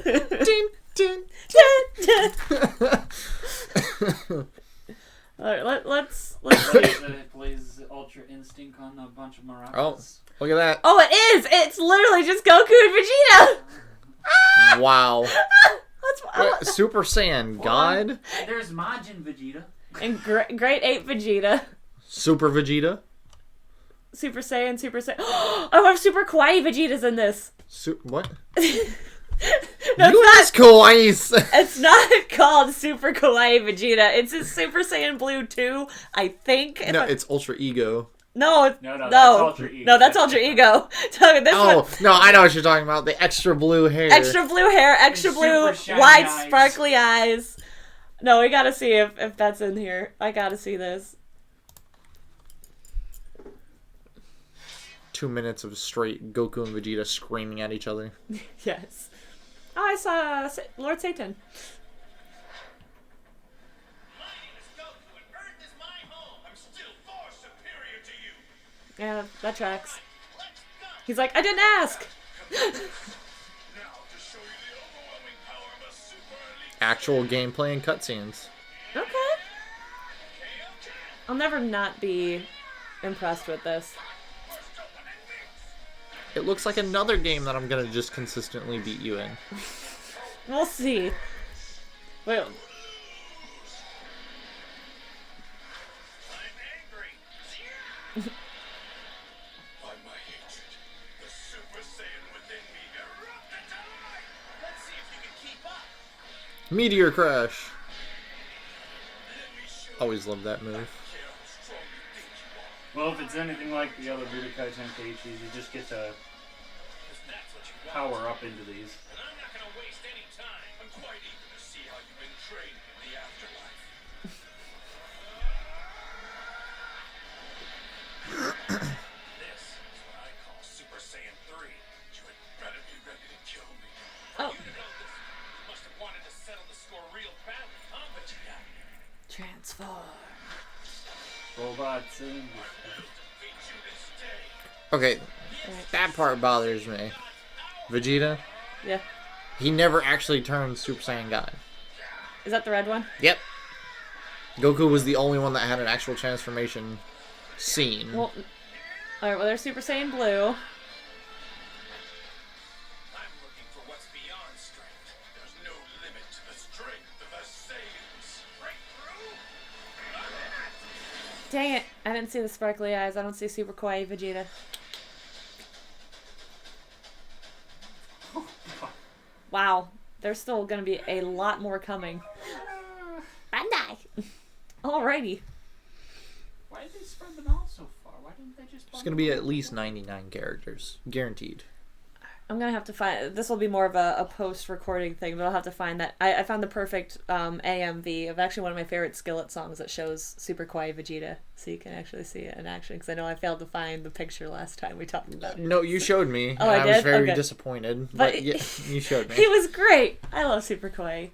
Ding, ding. All right, let's plays Ultra Instinct on a bunch of maracas. Oh, look at that. Oh, it is! It's literally just Goku and Vegeta! Wow. That's Super Saiyan God. There's Majin Vegeta. And Great Ape Vegeta. Super Vegeta. Super Saiyan. Oh, I have Super Kawaii Vegeta's in this. What? No, US Kawaii. It's not called Super Kawaii Vegeta. It's a Super Saiyan Blue 2, I think. No, it's Ultra Ego. No, that's Ultra Ego. No, that's Ultra Ego. No, I know what you're talking about. The extra blue hair. Extra blue hair, extra blue, wide, sparkly eyes. No, we gotta see if that's in here. I gotta see this. 2 minutes of straight Goku and Vegeta screaming at each other. Yes. Oh, I saw Lord Satan. Yeah, that tracks. He's like, I didn't ask! Actual gameplay and cutscenes. Okay. I'll never not be impressed with this. It looks like another game that I'm gonna just consistently beat you in. We'll see. Wait. Meteor Crash. Always loved that move. Well, if it's anything like the other Budokai Tenkaichis, you just get to power up into these. And I'm not going to waste any time. I'm quite eager to see how you've been trained in the afterlife. This is what I call Super Saiyan 3. You had better be ready to kill me. Oh. You know this. You must have wanted to settle the score real badly, huh, Vegeta? Transform. Robots and... Defeat you this day. Okay, that part bothers me. Vegeta, Yeah. he never actually turned Super Saiyan God. Is that the red one? Yep. Goku was the only one that had an actual transformation scene. Well, alright, well, there's Super Saiyan Blue. Dang it. I didn't see the sparkly eyes. I don't see Super Kawaii Vegeta. Wow. There's still going to be a lot more coming. Bandai! Alrighty. Why did they spread them out so far? Why didn't they just... It's going to be at least 99 characters. Guaranteed. I'm going to have to find... This will be more of a post-recording thing, but I'll have to find that. I found the perfect AMV of actually one of my favorite Skillet songs that shows Super Kawaii Vegeta, so you can actually see it in action, because I know I failed to find the picture last time we talked about it. No, you showed me. Oh, I was did? very Okay. disappointed, but yeah, you showed me. He was great! I love Super Kawaii.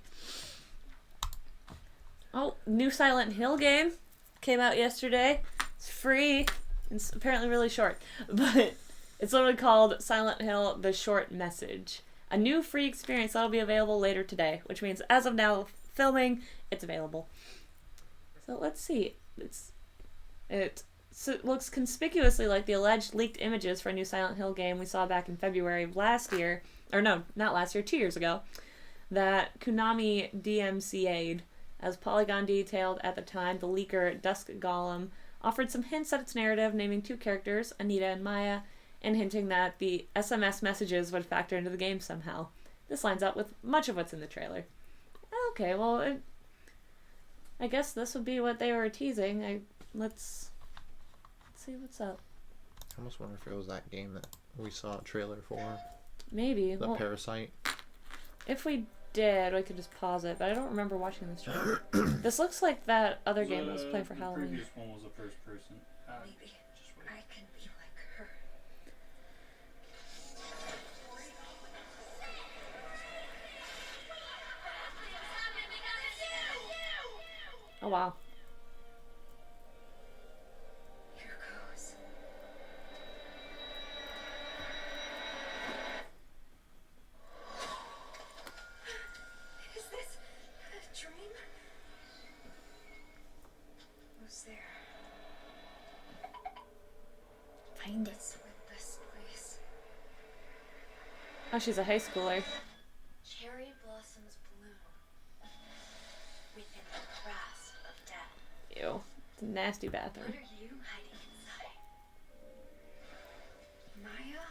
Oh, new Silent Hill game came out yesterday. It's free. It's apparently really short, but... It's literally called Silent Hill: The Short Message. A new free experience that'll be available later today, which means as of now, filming, it's available. So let's see. It looks conspicuously like the alleged leaked images for a new Silent Hill game we saw back in February of last year. Or no, not last year, 2 years ago. That Konami DMCA'd. As Polygon detailed at the time, the leaker Dusk Golem offered some hints at its narrative, naming 2 characters, Anita and Maya, and hinting that the SMS messages would factor into the game somehow. This lines up with much of what's in the trailer. Okay, well, I guess this would be what they were teasing. Let's see what's up. I almost wonder if it was that game that we saw a trailer for. Maybe. The Parasite. If we did, we could just pause it, but I don't remember watching this trailer. This looks like that other game I was playing for Halloween. The previous one was a first person. Maybe Just wait. I can be like her. Oh, wow. Here goes. Is this a dream? Who's there? Find it. What's with this place? Oh, she's a high schooler. Cherry blossoms bloom within the grasp of death. Ew. It's a nasty What bathroom. are you hiding inside? Maya?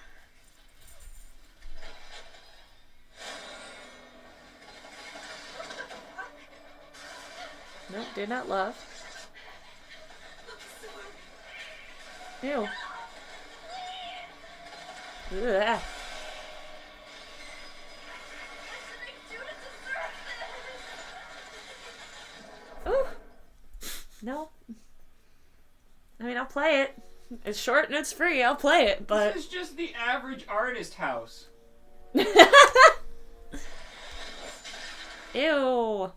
Nope, did not love. Ew. Ugh. What did I do to deserve this? Ooh. No. I mean, I'll play it. It's short and it's free. I'll play it, but... This is just the average artist house. Ew.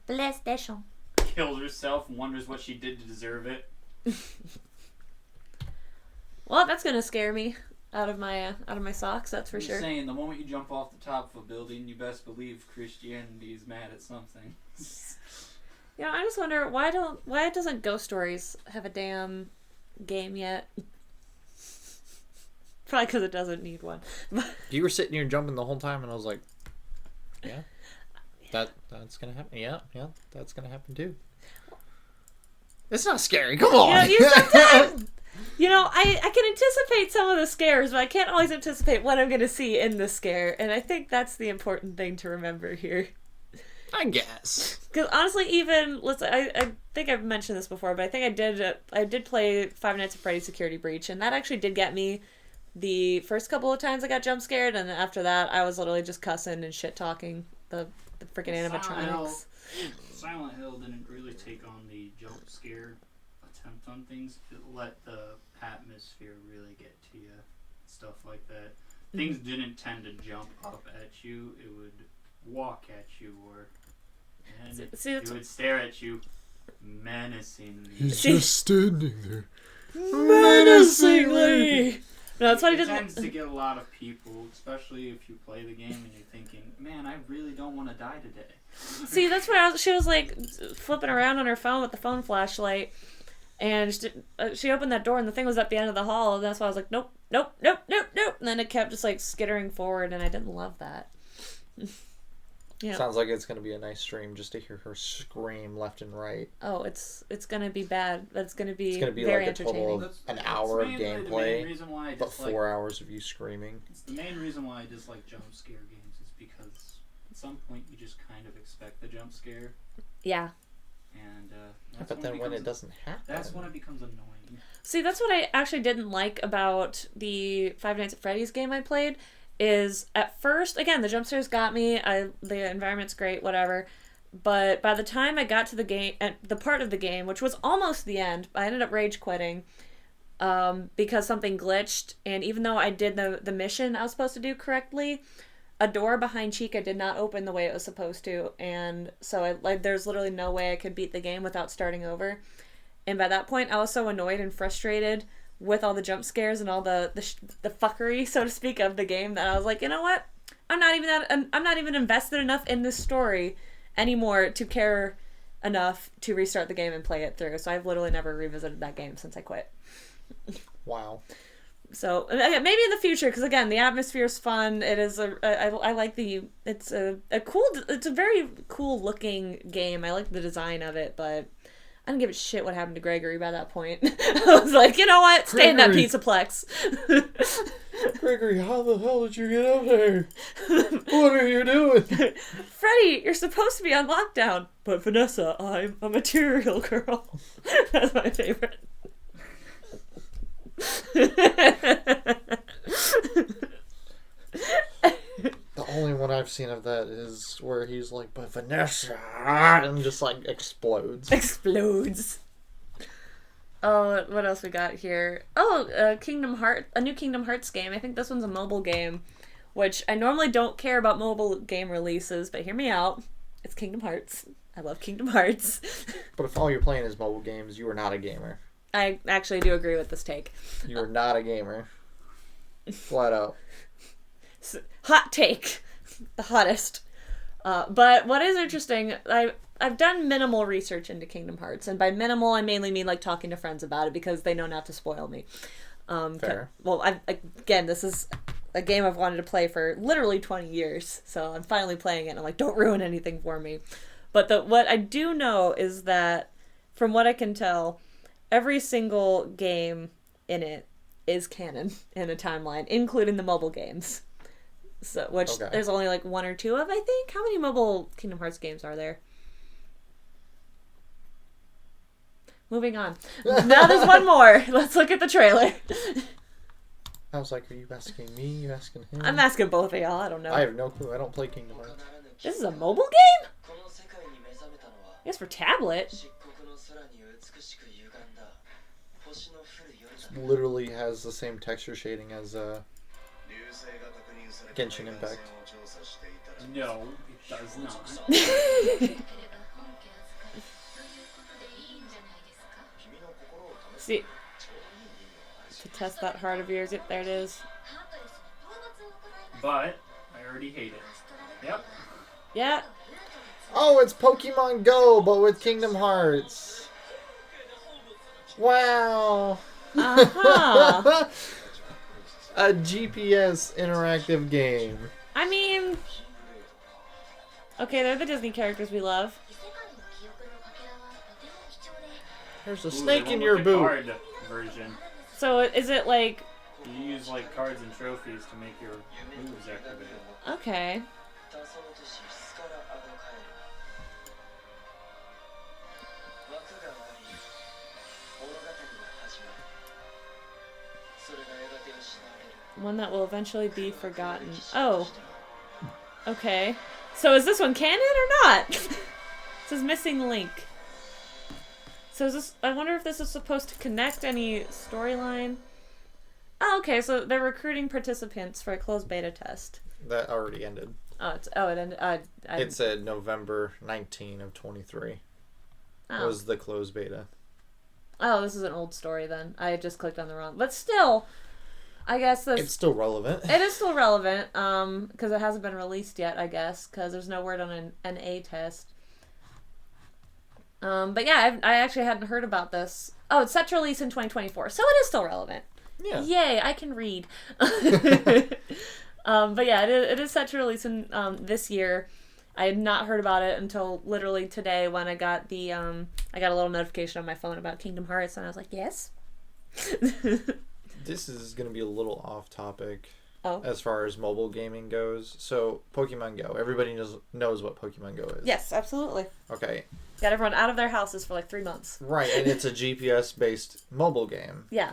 PlayStation. Kills herself and wonders what she did to deserve it. Well, that's gonna scare me out of my socks. That's for I'm sure. just saying, the moment you jump off the top of a building, you best believe Christianity is mad at something. You know, I just wonder why doesn't Ghost Stories have a damn game yet? Probably because it doesn't need one. You were sitting here jumping the whole time, and I was like, yeah. That's gonna happen. Yeah, that's gonna happen too. It's not scary. Come on. You know, I can anticipate some of the scares, but I can't always anticipate what I'm going to see in the scare, and I think that's the important thing to remember here. I guess. Because honestly, even I think I've mentioned this before, but I think I did play Five Nights at Freddy's Security Breach, and that actually did get me the first couple of times I got jump scared, and then after that, I was literally just cussing and shit talking the freaking animatronics. Silent Hill didn't really take on the jump scare attempt on things. It let the atmosphere really get to you, stuff like that. Things didn't tend to jump up at you. It would walk at you, it would stare at you menacingly. He's just standing there. Menacingly! No, that's why I It didn't... tends to get a lot of people, especially if you play the game and you're thinking, man, I really don't want to die today. See, that's where she was like flipping around on her phone with the phone flashlight, and she opened that door and the thing was at the end of the hall, and that's why I was like, nope, nope, nope, nope, nope, and then it kept just like skittering forward, and I didn't love that. Yeah. Sounds like it's gonna be a nice stream just to hear her scream left and right. Oh, it's gonna be bad, but it's gonna be like very a total entertaining. of an hour of mainly the main gameplay, reason why I but dislike 4 hours of you screaming. It's the main reason why I dislike jump scare games is because at some point you just kind of expect the jump scare, Yeah. and But then when it doesn't happen, that's when it becomes annoying. See, that's what I actually didn't like about the Five Nights at Freddy's game I played. Is at first, again, the jump scares got me. The environment's great, whatever. But by the time I got to the game, the part of the game, which was almost the end, I ended up rage quitting because something glitched. And even though I did the mission I was supposed to do correctly, a door behind Chica did not open the way it was supposed to. And so there's literally no way I could beat the game without starting over. And by that point, I was so annoyed and frustrated with all the jump scares and all the fuckery, so to speak, of the game that I was like, you know what? I'm not even invested enough in this story anymore to care enough to restart the game and play it through. So I've literally never revisited that game since I quit. wow. So maybe in the future, because again, the atmosphere is fun. It is I like it's a very cool looking game. I like the design of it, but I didn't give a shit what happened to Gregory by that point. I was like, you know what? Stay in that pizza plex. Gregory, how the hell did you get up there? What are you doing? Freddie, you're supposed to be on lockdown. But Vanessa, I'm a material girl. That's my favorite. The only one I've seen of that is where he's like, but Vanessa, and just like explodes. Oh, what else we got here? Oh, a new Kingdom Hearts game. I think this one's a mobile game, which I normally don't care about mobile game releases, but hear me out. It's Kingdom Hearts. I love Kingdom Hearts. But if all you're playing is mobile games, you are not a gamer. I actually do agree with this take. You are not a gamer. Flat out. Hot take. The hottest. But what is interesting, I've done minimal research into Kingdom Hearts, and by minimal I mainly mean like talking to friends about it because they know not to spoil me. Fair. Well, again, this is a game I've wanted to play for literally 20 years, so I'm finally playing it, and I'm like, don't ruin anything for me. But what I do know is that, from what I can tell, every single game in it is canon in a timeline, including the mobile games. So, which there's only like one or two of, I think. How many mobile Kingdom Hearts games are there? Moving on. Now there's one more. Let's look at the trailer. I was like, are you asking me? You asking him? I'm asking both of y'all. I don't know. I have no clue. I don't play Kingdom Hearts. This is a mobile game? Yes, for tablet. Literally has the same texture shading as Genshin Impact. No, it does not. See, to test that heart of yours. Yep, there it is. But I already hate it. Yep. Yeah. Oh, it's Pokemon Go, but with Kingdom Hearts. Wow. Uh-huh. A GPS interactive game. I mean, okay, they're the Disney characters we love. There's a Ooh, snake they in went your with the boot. card version. So is it like, You use like cards and trophies to make your moves activate. okay. One that will eventually be forgotten. Oh. Okay. So is this one canon or not? It says missing link. So is this, I wonder if this is supposed to connect any storyline. Oh, okay, so they're recruiting participants for a closed beta test. That already ended. It ended. It said November 19 of 23 was the closed beta. Oh, this is an old story then. I just clicked on the wrong. But still, I guess It's still relevant. it is still relevant, because it hasn't been released yet, I guess, because there's no word on an A test. But yeah, I actually hadn't heard about this. Oh, it's set to release in 2024, so it is still relevant. Yeah. Yay, I can read. But yeah, it is set to release in this year. I had not heard about it until literally today when I got the I got a little notification on my phone about Kingdom Hearts, and I was like, yes. This is going to be a little off topic Oh. as far as mobile gaming goes. So, Pokemon Go. Everybody knows what Pokemon Go is. Yes, absolutely. Okay. Got everyone out of their houses for like 3 months. Right, and it's a GPS-based mobile game. Yeah.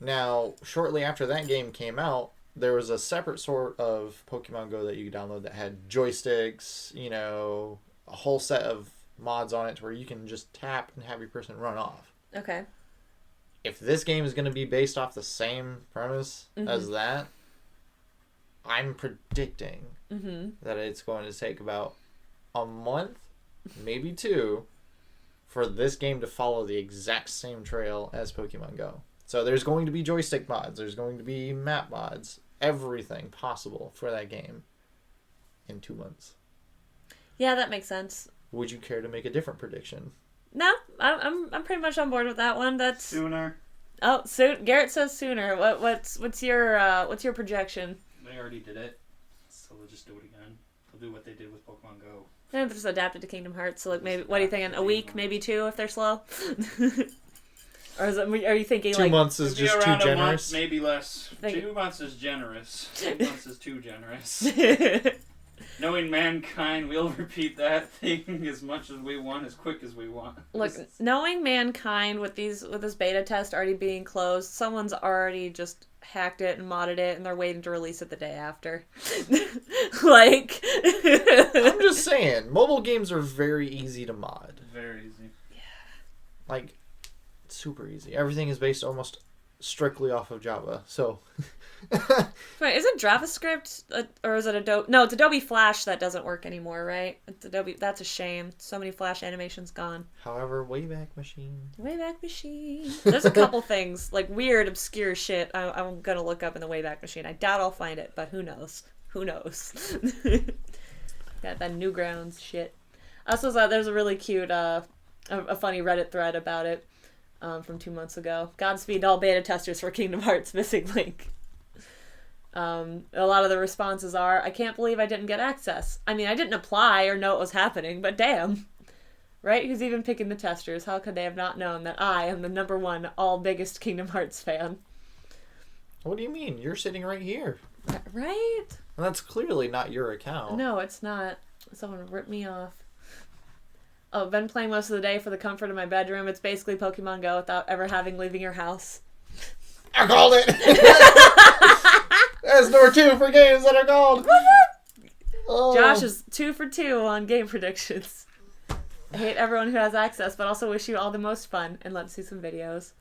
Now, shortly after that game came out, there was a separate sort of Pokemon Go that you could download that had joysticks, you know, a whole set of mods on it to where you can just tap and have your person run off. Okay. If this game is going to be based off the same premise as that, I'm predicting that it's going to take about a month, maybe 2, for this game to follow the exact same trail as Pokemon Go. So there's going to be joystick mods, there's going to be map mods, everything possible for that game in 2 months. Yeah, that makes sense. Would you care to make a different prediction? No, I'm pretty much on board with that one. That's Sooner. oh, soon. Garrett says sooner. What's your projection? They already did it, so they'll just do it again. They'll do what they did with Pokemon Go. They're just adapted to Kingdom Hearts. So like maybe what are you thinking? A week, maybe 2 if they're slow. Or is it, are you thinking 2 like months is Maybe just too around a month, generous. maybe less. Think- 2 months is generous. 2 months is too generous. Knowing mankind, we'll repeat that thing as much as we want, as quick as we want. Look, knowing mankind with this beta test already being closed, someone's already just hacked it and modded it, and they're waiting to release it the day after. Like, I'm just saying, mobile games are very easy to mod. Very easy. Like, super easy. Everything is based almost strictly off of Java. So, Wait, is it JavaScript or is it Adobe? No, it's Adobe Flash that doesn't work anymore, right? It's Adobe. That's a shame. So many Flash animations gone. however, Wayback Machine. Wayback Machine. There's a couple things like weird, obscure shit. I'm gonna look up in the Wayback Machine. I doubt I'll find it, but who knows? Who knows? Got that Newgrounds shit. Also, there's a really cute, a funny Reddit thread about it. From 2 months ago. Godspeed all beta testers for Kingdom Hearts Missing Link. A lot of the responses are, I can't believe I didn't get access. I mean, I didn't apply or know it was happening, but damn. Right? Who's even picking the testers? How could they have not known that I am the #1 all biggest Kingdom Hearts fan? What do you mean? You're sitting right here. Right? And that's clearly not your account. No, it's not. Someone ripped me off. Oh, been playing most of the day for the comfort of my bedroom. It's basically Pokemon Go without ever having leaving your house. I called it! That's number 2 for games that are called. Oh. Josh is 2 for 2 on game predictions. I hate everyone who has access, but also wish you all the most fun and let's see some videos.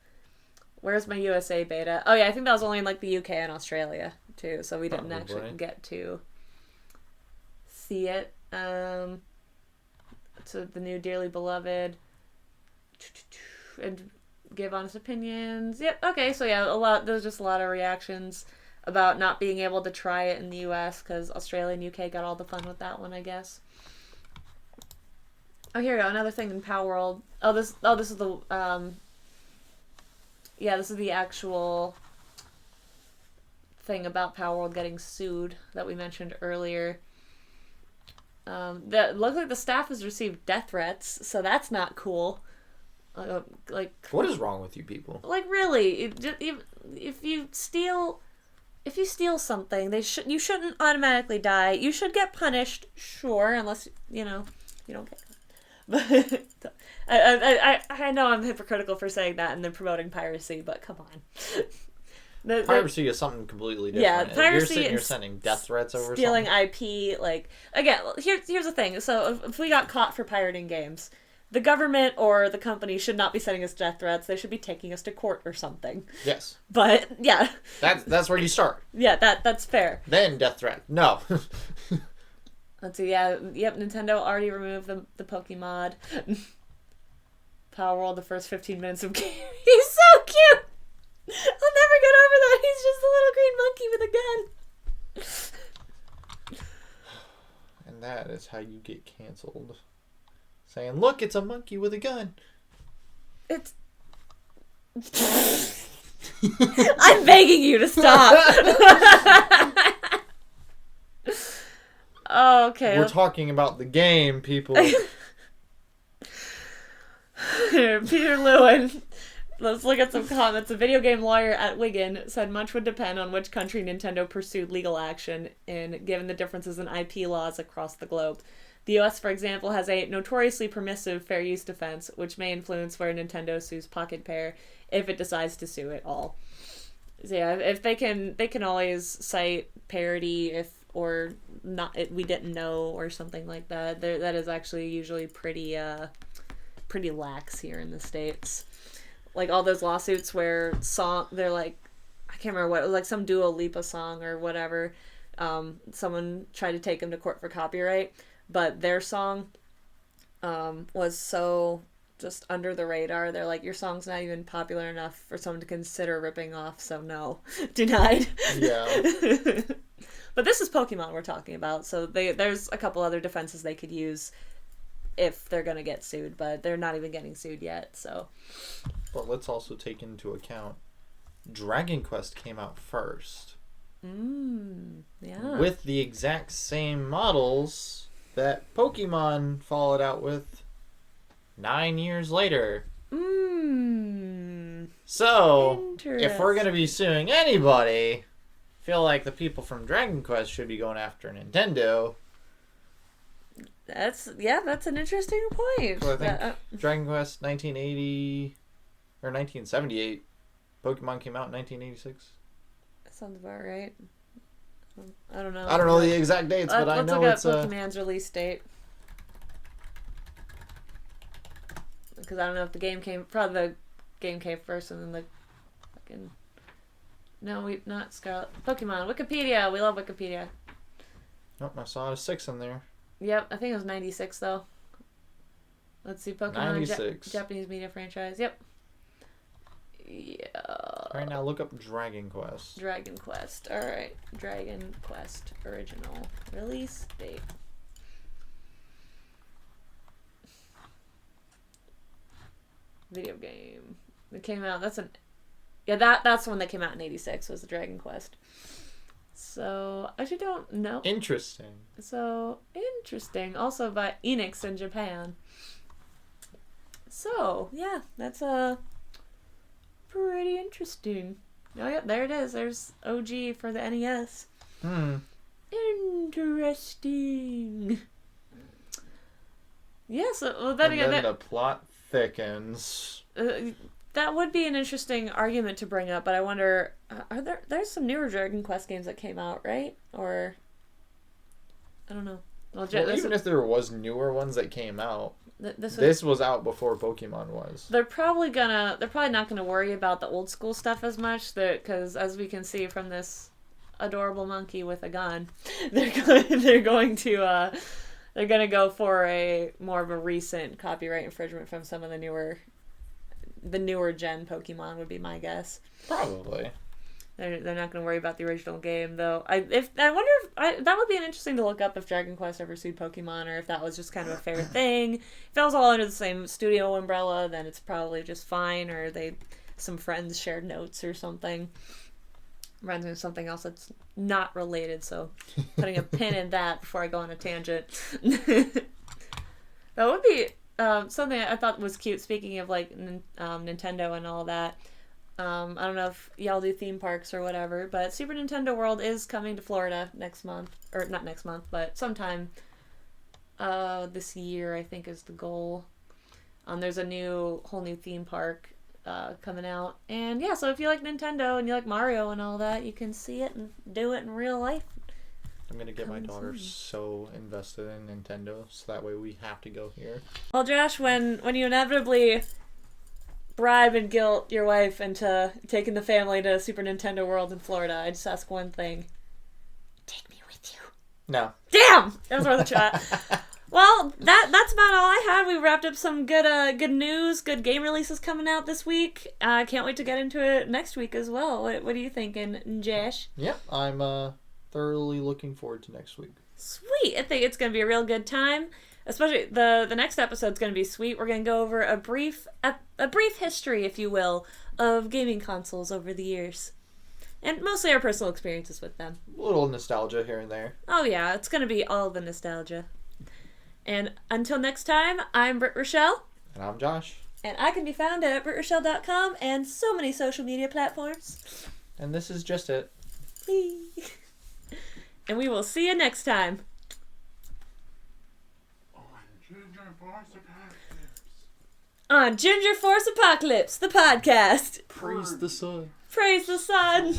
Where's my USA beta? Oh yeah, I think that was only in like the UK and Australia too, so we didn't actually get to see it. To the new Dearly Beloved and give honest opinions. Yep. Okay. So yeah, there's just a lot of reactions about not being able to try it in the US because Australia and UK got all the fun with that one, I guess. Oh, here we go. Another thing in Power World. This is the this is the actual thing about Power World getting sued that we mentioned earlier. That looks like the staff has received death threats, so that's not cool. Like, what is wrong with you people? Like, really, if you steal something, you shouldn't automatically die. You should get punished, sure, unless you don't get. But I know I'm hypocritical for saying that and then promoting piracy, but come on. Piracy is something completely different. Yeah, If piracy you're sitting here and sending death threats over stealing something. IP, like, again, here's the thing. So if we got caught for pirating games, the government or the company should not be sending us death threats. They should be taking us to court or something. Yes. But yeah, That's where you start. yeah, that's fair. Then death threat. No. Let's see. Yeah, yep. Nintendo already removed the Pokemon. Power World, the first 15 minutes of game. He's so cute. I'll never get over that. He's just a little green monkey with a gun. And that is how you get canceled. Saying, look, it's a monkey with a gun. It's. I'm begging you to stop. Oh, okay. We're talking about the game, people. Peter Lewin. Let's look at some comments. A video game lawyer at Wigan said much would depend on which country Nintendo pursued legal action in, given the differences in IP laws across the globe. The US, for example, has a notoriously permissive fair use defense, which may influence where Nintendo sues Pocket Pair if it decides to sue at all. So yeah, if they can always cite parody or not, we didn't know or something like that. That is actually usually pretty lax here in the States. Like all those lawsuits where they're like, I can't remember what it was, like some Dua Lipa song or whatever. Someone tried to take them to court for copyright, but their song was so just under the radar. They're like, your song's not even popular enough for someone to consider ripping off, so no, denied. Yeah. But this is Pokemon we're talking about, so there's a couple other defenses they could use if they're gonna get sued, but they're not even getting sued yet, so. But let's also take into account Dragon Quest came out first. Yeah. With the exact same models that Pokemon followed out with 9 years later. So, if we're going to be suing anybody, I feel like the people from Dragon Quest should be going after Nintendo. That's an interesting point. So I think Dragon Quest 1980 or 1978. Pokemon came out in 1986. That sounds about right. I don't know. I don't know the exact dates, but I know let's it's look at Pokemon's release date. Because I don't know if the game came first and then the fucking... No, not Scarlet. Pokemon. Wikipedia. We love Wikipedia. Nope, I saw a 6 in there. Yep, I think it was 96 though. Let's see, Pokemon 96. Japanese media franchise. Yep. Yeah. Right now, look up Dragon Quest. Dragon Quest. Alright. Dragon Quest original release date. Video game. It came out. That's the one that came out in 86 was the Dragon Quest. So, I actually don't know. Interesting. So, interesting. Also by Enix in Japan. So, yeah, that's pretty interesting. Oh, yeah, there it is. There's OG for the NES. Interesting. Yeah, so, well, then again... the plot thickens. That would be an interesting argument to bring up, but I wonder, there's some newer Dragon Quest games that came out, right? Or, I don't know. Well, even if there was newer ones that came out, this was out before Pokemon was. They're probably not gonna worry about the old school stuff as much, because as we can see from this adorable monkey with a gun, they're going to go for a more of a recent copyright infringement from some of the newer gen Pokemon would be my guess. Probably. They're not going to worry about the original game, though. I wonder if that would be an interesting to look up if Dragon Quest ever sued Pokemon, or if that was just kind of a fair thing. If that was all under the same studio umbrella, then it's probably just fine, or some friends shared notes or something. Runs into something else that's not related, so putting a pin in that before I go on a tangent. That would be something I thought was cute. Speaking of like Nintendo and all that, I don't know if y'all do theme parks or whatever, but Super Nintendo World is coming to Florida next month, or not next month, but sometime this year I think is the goal. There's a whole new theme park coming out, and yeah, so if you like Nintendo and you like Mario and all that, you can see it and do it in real life. I'm gonna get my daughter so invested in Nintendo, so that way we have to go here. Well, Josh, when you inevitably bribe and guilt your wife into taking the family to Super Nintendo World in Florida, I just ask one thing: take me with you. No. Damn, that was worth a shot. Well, that's about all I had. We wrapped up some good news, good game releases coming out this week. Can't wait to get into it next week as well. What are you thinking, Josh? Yep, I'm thoroughly looking forward to next week. Sweet. I think it's going to be a real good time. Especially the next episode's going to be sweet. We're going to go over a brief history, if you will, of gaming consoles over the years. And mostly our personal experiences with them. A little nostalgia here and there. Oh yeah, it's gonna be all the nostalgia. And until next time, I'm Britt Rochelle. And I'm Josh. And I can be found at BrittRochelle.com and so many social media platforms. And this is just it. And we will see you next time. On GingerForce Apocalypse, the podcast. Praise the sun. Praise the sun.